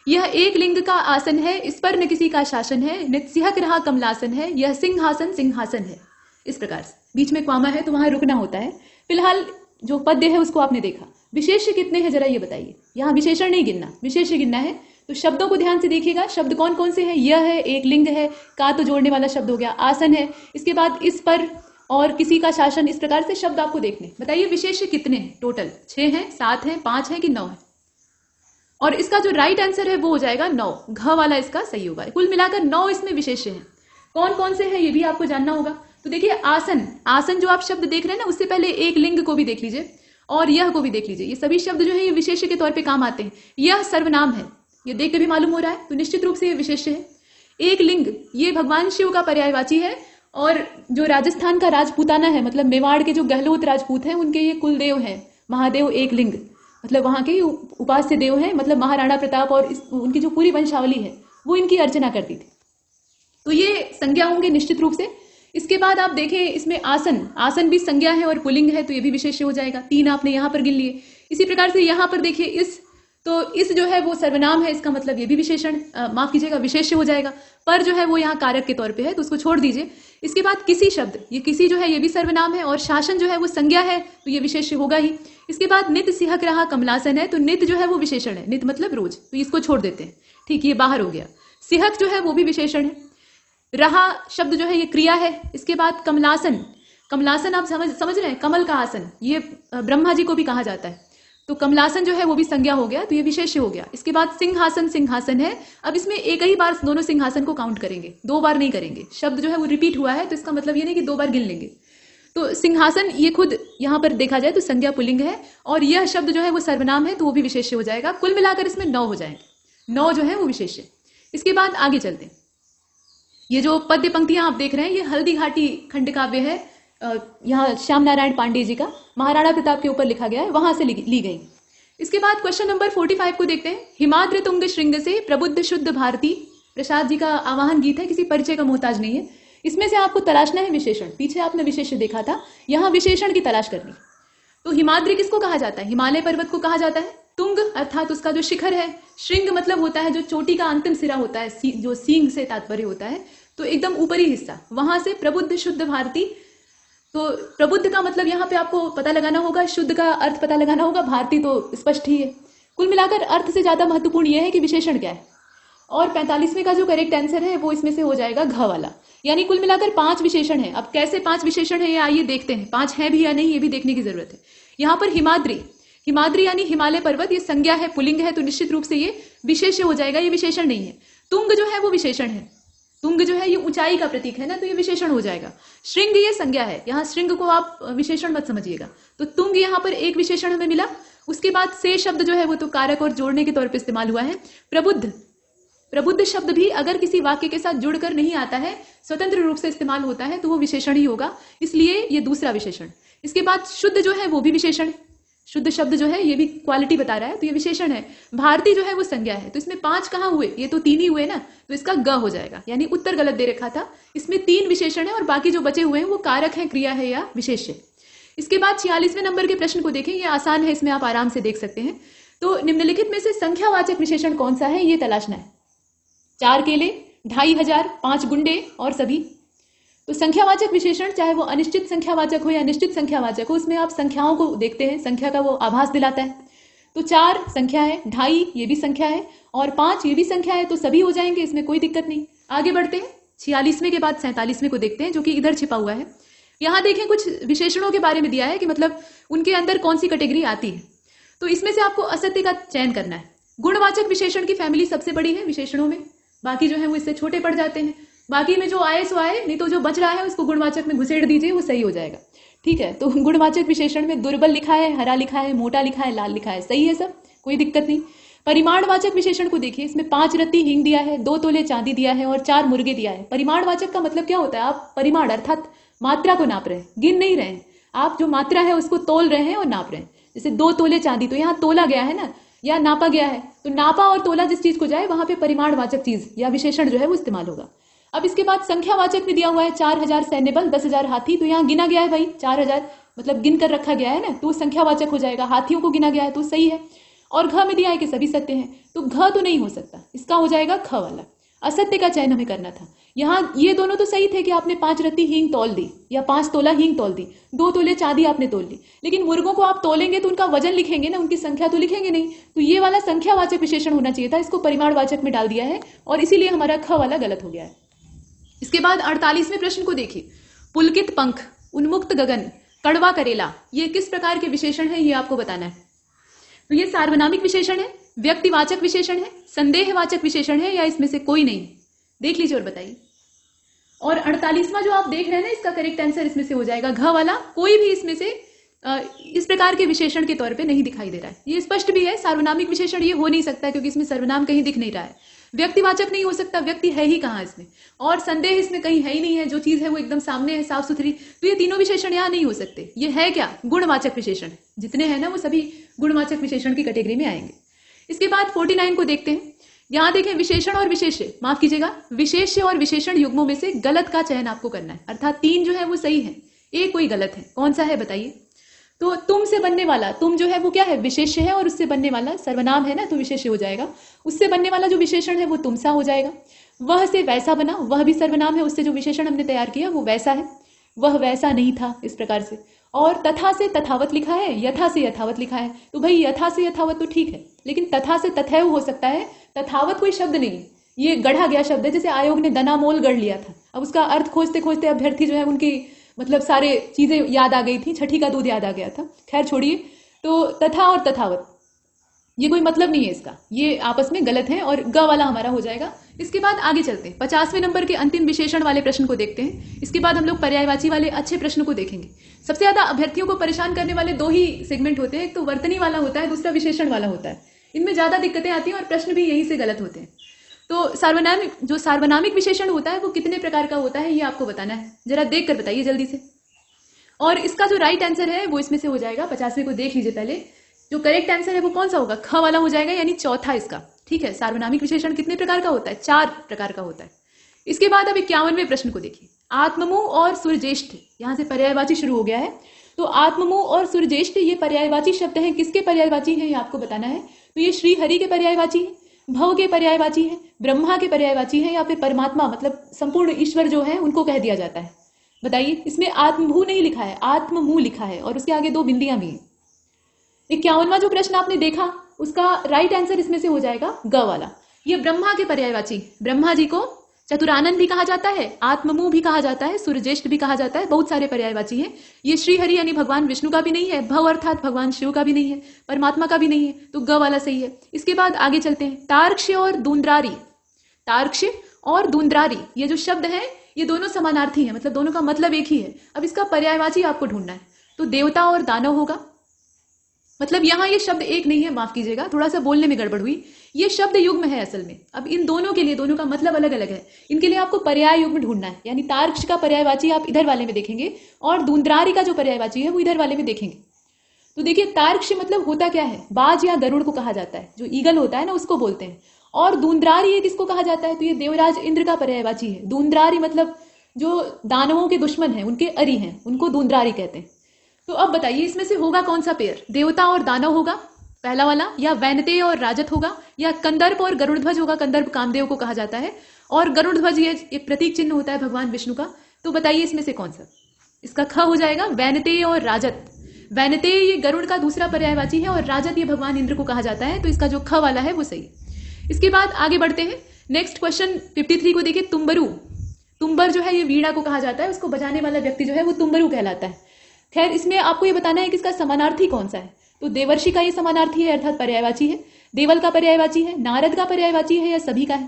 यह एक लिंग का आसन है, इस पर न किसी का शासन है, नित सिहक रहा कमलासन है, यह सिंहासन सिंहासन है। इस प्रकार से बीच में क्वामा है तो वहां रुकना होता है। फिलहाल जो पद्य है उसको आपने देखा। विशेष्य कितने हैं जरा ये बताइए। यहाँ विशेषण नहीं गिनना, विशेष्य गिनना है। तो शब्दों को ध्यान से देखिएगा, शब्द कौन कौन से हैं। यह है, एक लिंग है, का तो जोड़ने वाला शब्द हो गया, आसन है, इसके बाद इस पर और किसी का शासन। इस प्रकार से शब्द आपको देखने। बताइए विशेष्य कितने हैं टोटल, 6 हैं, 7 हैं, 5 हैं कि 9 है। और इसका जो राइट आंसर है वो हो जाएगा 9, घ वाला इसका सही होगा। कुल मिलाकर 9 इसमें विशेष्य हैं। कौन कौन से हैं ये भी आपको जानना होगा। तो देखिए आसन, आसन जो आप शब्द देख रहे हैं ना, उससे पहले एक लिंग को भी देख लीजिए और यह को भी देख लीजिए। ये सभी शब्द जो है ये विशेष्य के तौर पे काम आते हैं। यह सर्वनाम है, ये देख के भी मालूम हो रहा है, तो निश्चित रूप से ये विशेष्य है। एक लिंग, ये भगवान शिव का पर्यायवाची है, और जो राजस्थान का राजपूताना है, मतलब मेवाड़ के जो गहलोत राजपूत हैं, उनके ये कुलदेव हैं महादेव एक लिंग, मतलब वहां के उपास्य देव हैं। मतलब महाराणा प्रताप और उनकी जो पूरी वंशावली है वो इनकी अर्चना करती थी। तो ये संज्ञा होंगे निश्चित रूप से। इसके बाद आप देखें इसमें आसन, आसन भी संज्ञा है और पुल्लिंग है, तो ये भी विशेष्य हो जाएगा। 3 आपने यहाँ पर गिन लिए। इसी प्रकार से यहाँ पर देखिए इस, तो इस जो है वो सर्वनाम है, इसका मतलब ये भी विशेषण, माफ कीजिएगा विशेष्य हो जाएगा। पर जो है वो यहाँ कारक के तौर पे है, तो उसको छोड़ दीजिए। इसके बाद किसी शब्द, ये किसी जो है ये भी सर्वनाम है, और शासन जो है वो संज्ञा है, तो ये विशेष्य होगा ही। इसके बाद नित सिहक रहा कमलासन है, तो नित जो है वो विशेषण है, नित मतलब रोज, तो इसको छोड़ देते हैं। ठीक, ये बाहर हो गया। सिहक जो है वो भी विशेषण है। रहा शब्द जो है ये क्रिया है। इसके बाद कमलासन, कमलासन आप समझ रहे हैं, कमल का आसन, ये ब्रह्मा जी को भी कहा जाता है। तो कमलासन जो है वो भी संज्ञा हो गया, तो ये विशेष्य हो गया। इसके बाद सिंहासन, सिंहासन है। अब इसमें एक ही बार दोनों सिंहासन को काउंट करेंगे, 2 बार नहीं करेंगे। शब्द जो है वो रिपीट हुआ है, तो इसका मतलब ये नहीं कि 2 बार गिन लेंगे। तो सिंहासन ये खुद यहां पर देखा जाए तो संज्ञा पुल्लिंग है, और यह शब्द जो है वो सर्वनाम है, तो वो भी विशेष्य हो जाएगा। कुल मिलाकर इसमें 9 हो जाएंगे, 9 जो है वो विशेष्य। इसके बाद आगे चलते हैं। ये जो पद्य पंक्तियां आप देख रहे हैं, ये हल्दी घाटी खंड काव्य है, यहाँ श्याम नारायण पांडे जी का, महाराणा प्रताप के ऊपर लिखा गया है, वहां से ली गई। इसके बाद क्वेश्चन नंबर 45 को देखते हैं। हिमाद्र तुंग श्रृंग से प्रबुद्ध शुद्ध भारती, प्रसाद जी का आवाहन गीत है, किसी परिचय का मोहताज नहीं है। इसमें से आपको तलाशना है विशेषण। पीछे आपने विशेष्य देखा था, यहाँ विशेषण की तलाश करनी। तो हिमाद्री किसको कहा जाता है? हिमालय पर्वत को कहा जाता है। तुंग अर्थात उसका जो शिखर है, श्रृंग मतलब होता है जो चोटी का अंतिम सिरा होता है, जो सींग से तात्पर्य होता है, तो एकदम ऊपरी हिस्सा, वहां से प्रबुद्ध शुद्ध भारती। तो प्रबुद्ध का मतलब यहाँ पे आपको पता लगाना होगा, शुद्ध का अर्थ पता लगाना होगा, भारती तो स्पष्ट ही है। कुल मिलाकर अर्थ से ज्यादा महत्वपूर्ण यह है कि विशेषण क्या है। और 45वें का जो करेक्ट आंसर है वो इसमें से हो जाएगा घ वाला। यानी कुल मिलाकर 5 विशेषण है। अब कैसे 5 विशेषण है ये आइए देखते हैं, 5 है भी या नहीं ये भी देखने की जरूरत है। यहाँ पर हिमाद्री, हिमाद्री यानी हिमालय पर्वत, ये संज्ञा है, पुल्लिंग है, तो निश्चित रूप से ये विशेष्य हो जाएगा, ये विशेषण नहीं है। तुंग जो है वो विशेषण है, तुंग जो है ये ऊंचाई का प्रतीक है ना, तो ये विशेषण हो जाएगा। श्रृंग ये संज्ञा है, यहाँ श्रृंग को आप विशेषण मत समझिएगा। तो तुंग यहाँ पर एक विशेषण हमें मिला। उसके बाद से शब्द जो है वो तो कारक और जोड़ने के तौर पर इस्तेमाल हुआ है। प्रबुद्ध, प्रबुद्ध शब्द भी अगर किसी वाक्य के साथ जुड़कर नहीं आता है, स्वतंत्र रूप से इस्तेमाल होता है, तो वो विशेषण ही होगा, इसलिए ये दूसरा विशेषण। इसके बाद शुद्ध जो है वो भी विशेषण है, शुद्ध शब्द जो है ये भी क्वालिटी बता रहा है, तो ये विशेषण है। भारती जो है वो संज्ञा है, तो इसमें 5 कहाँ हुए? ये तो 3 ही हुए ना, तो इसका ग हो जाएगा। यानी उत्तर गलत दे रखा था, इसमें 3 विशेषण है और बाकी जो बचे हुए हैं वो कारक है, क्रिया है या विशेष्य। इसके बाद 46वें नंबर के प्रश्न को देखें, ये आसान है, इसमें आप आराम से देख सकते हैं। तो निम्नलिखित में से संख्यावाचक विशेषण कौन सा है ये तलाशना है। 4 केले, 2500, 5 गुंडे और सभी। तो संख्यावाचक विशेषण चाहे वो अनिश्चित संख्यावाचक हो या निश्चित संख्यावाचक हो, उसमें आप संख्याओं को देखते हैं, संख्या का वो आभास दिलाता है। तो 4 संख्या है, 2.5 ये भी संख्या है और 5 ये भी संख्या है, तो सभी हो जाएंगे, इसमें कोई दिक्कत नहीं। आगे बढ़ते हैं, 46वें के बाद 47वें को देखते हैं, जो कि इधर छिपा हुआ है। यहाँ देखें, कुछ विशेषणों के बारे में दिया है कि मतलब उनके अंदर कौन सी कैटेगरी आती है। तो इसमें से आपको असत्य का चयन करना है। गुणवाचक विशेषण की फैमिली सबसे बड़ी है विशेषणों में, बाकी जो है वो इससे छोटे पड़ जाते हैं। बाकी में जो आए सो आए, नहीं तो जो बच रहा है उसको गुणवाचक में घुसेड़ दीजिए, वो सही हो जाएगा। ठीक है, तो गुणवाचक विशेषण में दुर्बल लिखा है, हरा लिखा है, मोटा लिखा है, लाल लिखा है, सही है सब, कोई दिक्कत नहीं। परिमाणवाचक विशेषण को देखिए, इसमें 5 रत्ती हींग दिया है, 2 तोले चांदी दिया है और 4 मुर्गे दिया है। परिमाणवाचक का मतलब क्या होता है? आप परिमाण अर्थात मात्रा को नाप रहे हैं, गिन नहीं रहे हैं, आप जो मात्रा है उसको तोल रहे हैं और नाप रहे हैं। जैसे 2 तोले चांदी, तो यहाँ तोला गया है ना, या नापा गया है, तो नापा और तोला जिस चीज को जाए वहां पे परिमाणवाचक चीज या विशेषण जो है वो इस्तेमाल होगा। अब इसके बाद संख्यावाचक में दिया हुआ है 4000 सैन्य बल, 10,000 हाथी, तो यहाँ गिना गया है भाई 4000, मतलब गिन कर रखा गया है ना, तो संख्यावाचक हो जाएगा। हाथियों को गिना गया है तो सही है। और घ में दिया है कि सभी सत्य हैं, तो घ तो नहीं हो सकता, इसका हो जाएगा ख वाला। असत्य का चयन हमें करना था। यहाँ ये दोनों तो सही थे कि आपने 5 रत्ती हींग तोल दी या 5 तोला हींग तोल दी, 2 तोले चांदी आपने तोल ली, लेकिन मुर्गों को आप तोलेंगे तो उनका वजन लिखेंगे ना, उनकी संख्या तो लिखेंगे नहीं। तो ये वाला संख्यावाचक विशेषण होना चाहिए था, इसको परिमाणवाचक में डाल दिया है और इसीलिए हमारा ख वाला गलत हो गया है। इसके बाद 48वें प्रश्न को देखिए, पुलकित पंख, उन्मुक्त गगन, कड़वा करेला, ये किस प्रकार के विशेषण है ये आपको बताना है। तो ये सार्वनामिक विशेषण है, व्यक्तिवाचक विशेषण है, संदेहवाचक विशेषण है, या इसमें से कोई नहीं? देख लीजिए और बताइए। और 48वां जो आप देख रहे हैं ना, इसका करेक्ट आंसर इसमें से हो जाएगा घ वाला। कोई भी इसमें से इस प्रकार के विशेषण के तौर पे नहीं दिखाई दे रहा है। ये स्पष्ट भी है, सार्वनामिक विशेषण ये हो नहीं सकता क्योंकि इसमें सर्वनाम कहीं दिख नहीं रहा है। व्यक्तिवाचक नहीं हो सकता, व्यक्ति है ही कहाँ इसमें, और संदेह इसमें कहीं है ही नहीं है, जो चीज है वो एकदम सामने है, साफ सुथरी। तो ये तीनों विशेषण यहाँ नहीं हो सकते। ये है क्या? गुणवाचक विशेषण। जितने हैं ना वो सभी गुणवाचक विशेषण की कैटेगरी में आएंगे। इसके बाद 49 को देखते हैं। यहाँ देखें, विशेषण और विशेष्य, माफ कीजिएगा, विशेष्य और विशेषण युग्मों में से गलत का चयन आपको करना है, अर्थात 3 जो है वो सही है, एक कोई गलत है। कौन सा है बताइए। तो तुम से बनने वाला, तुम जो है वो क्या है? विशेष्य है, और उससे बनने वाला सर्वनाम है ना, तो विशेष्य हो जाएगा। उससे बनने वाला जो विशेषण है वो तुमसा हो जाएगा। वह से वैसा बना, वह भी सर्वनाम है, उससे जो विशेषण हमने तैयार किया वो वैसा है, वह वैसा नहीं था, इस प्रकार से। और तथा से तथावत लिखा है, यथा से यथावत लिखा है, तो भाई यथा से यथावत तो ठीक है, लेकिन तथा से तथैव हो सकता है। तथावत कोई शब्द नहीं, ये गढ़ा गया शब्द है, जैसे आयोग ने दनामोल गढ़ लिया था। अब उसका अर्थ खोजते खोजते अभ्यर्थी जो है उनकी मतलब सारे चीजें याद आ गई थी, छठी का दूध याद आ गया था। खैर छोड़िए, तो तथा और तथावत ये कोई मतलब नहीं है इसका, ये आपस में गलत है और ग वाला हमारा हो जाएगा। इसके बाद आगे चलते हैं, 50वें नंबर के अंतिम विशेषण वाले प्रश्न को देखते हैं। इसके बाद हम लोग पर्यायवाची वाले अच्छे प्रश्न को देखेंगे। सबसे ज्यादा अभ्यर्थियों को परेशान करने वाले दो ही सेगमेंट होते हैं, एक तो वर्तनी वाला होता है, दूसरा विशेषण वाला होता है। इनमें ज्यादा दिक्कतें आती हैं और प्रश्न भी यहीं से गलत होते हैं। तो सार्वनामिक विशेषण होता है वो कितने प्रकार का होता है ये आपको बताना है, जरा देख कर बताइए जल्दी से। और इसका जो राइट आंसर है वो इसमें से हो जाएगा, 50वें को देख लीजिए पहले। जो करेक्ट आंसर है वो कौन सा होगा, ख वाला हो जाएगा, यानी चौथा इसका। ठीक है, सार्वनामिक विशेषण कितने प्रकार का होता है, 4 प्रकार का होता है। इसके बाद अब 51वें प्रश्न को देखिए, आत्ममुह और सुरज्येष्ठ, यहां से पर्यायवाची शुरू हो गया है। तो आत्ममुह और सुरज्येष्ठ ये पर्यायवाची शब्द हैं, किसके पर्यायवाची हैं ये आपको बताना है। तो ये श्री हरि के पर्यायवाची है, भव के पर्यायवाची है, ब्रह्मा के पर्यायवाची है, या फिर परमात्मा मतलब संपूर्ण ईश्वर जो है उनको कह दिया जाता है। बताइए, इसमें आत्मभू नहीं लिखा है, आत्ममुह लिखा है और उसके आगे 2 बिंदियां भी हैं। 51वां जो प्रश्न आपने देखा उसका राइट आंसर इसमें से हो जाएगा ग वाला। ये ब्रह्मा के पर्यायवाची, ब्रह्मा जी को चतुरानंद भी कहा जाता है, आत्ममुह भी कहा जाता है, सूर्यज्येष्ठ भी कहा जाता है, बहुत सारे पर्यायवाची हैं। ये श्री हरि यानी भगवान विष्णु का भी नहीं है, भव अर्थात भगवान शिव का भी नहीं है, परमात्मा का भी नहीं है, तो ग वाला सही है। इसके बाद आगे चलते हैं, तार्क्ष्य और दूंद्रारी। तार्क्ष्य और दूंद्रारी ये जो शब्द हैं ये दोनों समानार्थी हैं, मतलब दोनों का मतलब एक ही है। अब इसका पर्यायवाची आपको ढूंढना है। तो देवता और दानव होगा, मतलब यहां ये शब्द एक नहीं है, माफ कीजिएगा थोड़ा सा बोलने में गड़बड़ हुई। ये शब्द युग्म है असल में। अब इन दोनों के लिए, दोनों का मतलब अलग अलग है, इनके लिए आपको पर्याय युग्म ढूंढना है। यानी तार्क्ष का पर्यायवाची आप इधर वाले में देखेंगे और दूंद्रारी का जो पर्यायवाची है वो इधर वाले में देखेंगे। तो देखिए, तार्क्ष मतलब होता क्या है, बाज या गरुड़ को कहा जाता है, जो ईगल होता है ना उसको बोलते हैं। और दूंद्रारी ये किसको कहा जाता है, तो ये देवराज इंद्र का पर्यायवाची है। दूंद्रारी मतलब जो दानवों के दुश्मन हैं, उनके अरी हैं, उनको दूंद्रारी कहते हैं। तो अब बताइए इसमें से होगा कौन सा पेयर, देवता और दानव होगा पहला वाला, या वैनतेय और राजत होगा, या कंदर्प और गरुड़ध्वज होगा। कंदर्प कामदेव को कहा जाता है और गरुड़ध्वज ये एक प्रतीक चिन्ह होता है भगवान विष्णु का। तो बताइए इसमें से कौन सा, इसका ख हो जाएगा वैनतेय और राजत। वैनतेय ये गरुड़ का दूसरा पर्यायवाची है और राजत ये भगवान इंद्र को कहा जाता है, तो इसका जो ख वाला है वो सही है। इसके बाद आगे बढ़ते हैं, नेक्स्ट क्वेश्चन 53 को देखिए, तुम्बरू। तुम्बर जो है ये वीणा को कहा जाता है, उसको बजाने वाला व्यक्ति जो है वो तुम्बरू कहलाता है। खैर इसमें आपको ये बताना है कि इसका समानार्थी कौन सा है। तो देवर्षि का ये समानार्थी है अर्थात पर्यायवाची है, देवल का पर्यायवाची है, नारद का पर्यायवाची है, या सभी का है।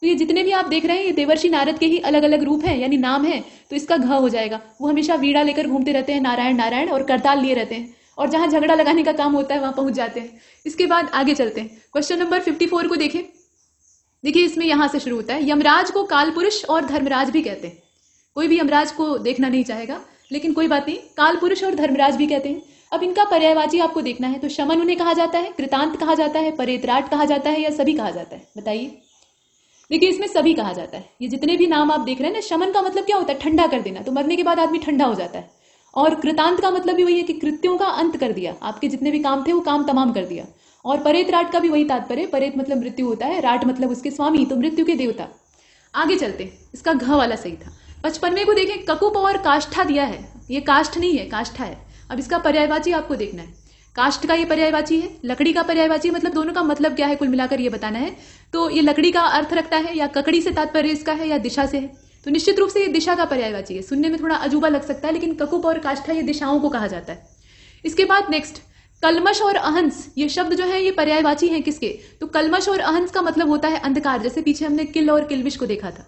तो ये जितने भी आप देख रहे हैं ये देवर्षि नारद के ही अलग अलग रूप हैं यानी नाम है, तो इसका घ हो जाएगा। वो हमेशा वीणा लेकर घूमते रहते हैं, नारायण नारायण, और करताल लिए रहते हैं, और जहां झगड़ा लगाने का काम होता है वहां पहुंच जाते हैं। इसके बाद आगे चलते हैं, क्वेश्चन नंबर 54 को देखें। देखिए इसमें यहां से शुरू होता है, यमराज को काल पुरुष और धर्मराज भी कहते हैं। कोई भी यमराज को देखना नहीं चाहेगा, लेकिन कोई बात नहीं, काल पुरुष और धर्मराज भी कहते हैं। अब इनका पर्यायवाची आपको देखना है। तो शमन उन्हें कहा जाता है, कृतांत कहा जाता है, परेतराट कहा जाता है, या सभी कहा जाता है, बताइए। देखिए इसमें सभी कहा जाता है। ये जितने भी नाम आप देख रहे हैं ना, शमन का मतलब क्या होता है, ठंडा कर देना, तो मरने के बाद आदमी ठंडा हो जाता है। और कृतांत का मतलब भी वही है कि कृत्यों का अंत कर दिया, आपके जितने भी काम थे वो काम तमाम कर दिया। और परेत राट का भी वही तात्पर्य, परेत मतलब मृत्यु होता है, राट मतलब उसके स्वामी, तो मृत्यु के देवता। आगे चलते हैं, इसका घ वाला सही था। 55वें को देखें, ककुप और काष्ठा दिया है, ये काष्ठ नहीं है काष्ठा है। अब इसका पर्यायवाची आपको देखना है। काष्ठ का ये पर्यायवाची है, लकड़ी का पर्यायवाची, मतलब दोनों का मतलब क्या है कुल मिलाकर ये बताना है। तो ये लकड़ी का अर्थ रखता है, या ककड़ी से तात्पर्य इसका है, या दिशा से है, तो निश्चित रूप से ये दिशा का पर्यायवाची है। सुनने में थोड़ा अजूबा लग सकता है, लेकिन ककुप और काष्ठा ये दिशाओं को कहा जाता है। इसके बाद नेक्स्ट, कलमश और अहंस, ये शब्द जो है ये पर्यायवाची है किसके, तो कलमश और अहंस का मतलब होता है अंधकार, जैसे पीछे हमने किल और किलविश को देखा था।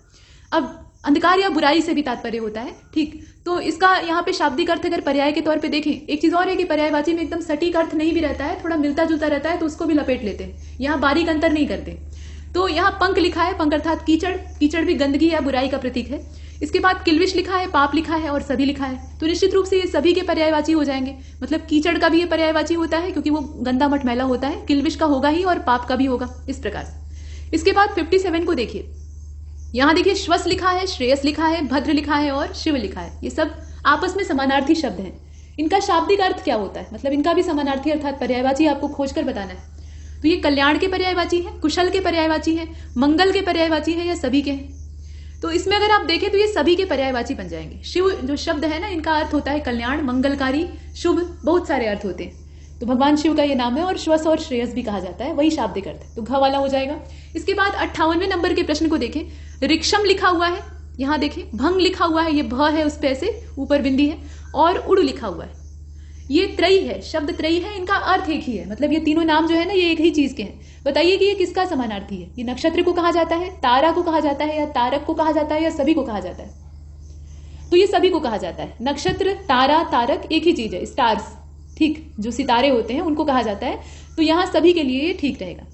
अब अंधकार या बुराई से भी तात्पर्य होता है, ठीक। तो इसका यहाँ पे शाब्दिक अर्थ अगर पर्याय के तौर पे देखें, एक चीज और है कि पर्यायवाची में एकदम सटीक अर्थ नहीं भी रहता है, थोड़ा मिलता जुलता रहता है, तो उसको भी लपेट लेते हैं, यहाँ बारीक अंतर नहीं करते। तो यहाँ पंक लिखा है, पंक अर्थात कीचड़, कीचड़ भी गंदगी या बुराई का प्रतीक है। इसके बाद किलविश लिखा है, पाप लिखा है, और सभी लिखा है, तो निश्चित रूप से ये सभी के पर्यायवाची हो जाएंगे। मतलब कीचड़ का भी ये पर्यायवाची होता है क्योंकि वो गंदा मटमैला होता है, किलविश का होगा ही, और पाप का भी होगा, इस प्रकार से। इसके बाद 57 को देखिए, यहां देखिए श्वस लिखा है, श्रेयस लिखा है, भद्र लिखा है, और शिव लिखा है। ये सब आपस में समानार्थी शब्द हैं। इनका शाब्दिक अर्थ क्या होता है, मतलब इनका भी समानार्थी अर्थात पर्यायवाची आपको खोजकर बताना है। तो ये कल्याण के पर्यायवाची है, कुशल के पर्यायवाची है, मंगल के पर्यायवाची है, या सभी के हैं। तो इसमें अगर आप देखें तो ये सभी के पर्यायवाची बन जाएंगे। शिव जो शब्द है ना, इनका अर्थ होता है कल्याण, मंगलकारी, शुभ, बहुत सारे अर्थ होते हैं, तो भगवान शिव का ये नाम है। और श्वस और श्रेयस भी कहा जाता है, वही शाब्दिक अर्थ है, तो घ वाला हो जाएगा। इसके बाद 58वें नंबर के प्रश्न को देखें, रिक्षम लिखा हुआ है, यहाँ देखें, भंग लिखा हुआ है, ये भ है, उस पे ऐसे ऊपर बिंदी है, और उड़ लिखा हुआ है। ये त्रयी है, शब्द त्रयी है, इनका अर्थ एक ही है, मतलब ये तीनों नाम जो है ना ये एक ही चीज के हैं। बताइए कि ये किसका समानार्थी है? ये नक्षत्र को कहा जाता है, तारा को कहा जाता है, या तारक को कहा जाता है, या सभी को कहा जाता है? तो ये सभी को कहा जाता है। नक्षत्र, तारा, तारक एक ही चीज है, स्टार्स, ठीक, जो सितारे होते हैं उनको कहा जाता है। तो यहां सभी के लिए ये ठीक रहेगा।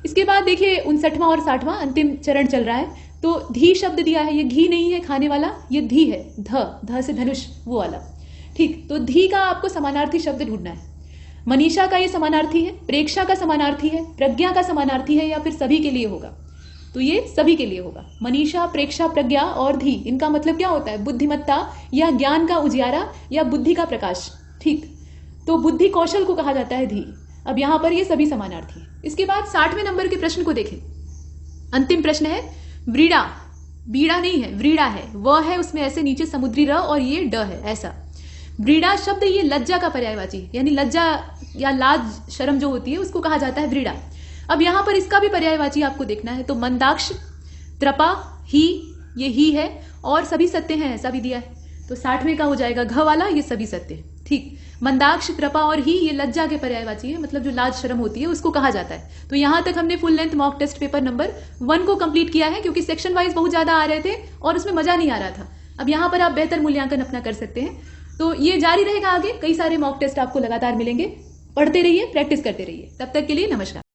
इसके बाद देखिए 59वां और 60वां अंतिम चरण चल रहा है। तो धी शब्द दिया है, ये घी नहीं है खाने वाला, ये धी है, ध से धनुष वो वाला, ठीक। तो धी का आपको समानार्थी शब्द ढूंढना है। मनीषा का ये समानार्थी है, प्रेक्षा का समानार्थी है, प्रज्ञा का समानार्थी है, या फिर सभी के लिए होगा? तो ये सभी के लिए होगा। मनीषा, प्रेक्षा, प्रज्ञा और धी, इनका मतलब क्या होता है? बुद्धिमत्ता या ज्ञान का उजियारा या बुद्धि का प्रकाश, ठीक। तो बुद्धि कौशल को कहा जाता है धी। अब यहां पर ये सभी समानार्थी है। इसके बाद 60वें नंबर के प्रश्न को देखें। अंतिम प्रश्न है व्रीड़ा, बीड़ा नहीं है, व्रीड़ा है, वह है उसमें ऐसे नीचे समुद्री र और ये ड है, ऐसा। व्रीड़ा शब्द ये लज्जा का पर्यायवाची, यानी लज्जा या लाज शर्म जो होती है उसको कहा जाता है व्रीड़ा। अब यहां पर इसका भी पर्यायवाची आपको देखना है। तो मंदाक्ष, त्रपा, ही, ये ही है, और सभी सत्य हैं, ऐसा भी दिया है। तो 60वें का हो जाएगा घ वाला, ये सभी सत्य, ठीक। मंदाक्ष, कृपा और ही ये लज्जा के पर्यायवाची है, मतलब जो लाज शर्म होती है उसको कहा जाता है। तो यहां तक हमने full length mock test paper number 1 को कंप्लीट किया है, क्योंकि सेक्शन वाइज बहुत ज्यादा आ रहे थे और उसमें मजा नहीं आ रहा था। अब यहां पर आप बेहतर मूल्यांकन अपना कर सकते हैं। तो ये जारी रहेगा आगे, कई सारे मॉक टेस्ट आपको लगातार मिलेंगे। पढ़ते रहिए, प्रैक्टिस करते रहिए। तब तक के लिए नमस्कार।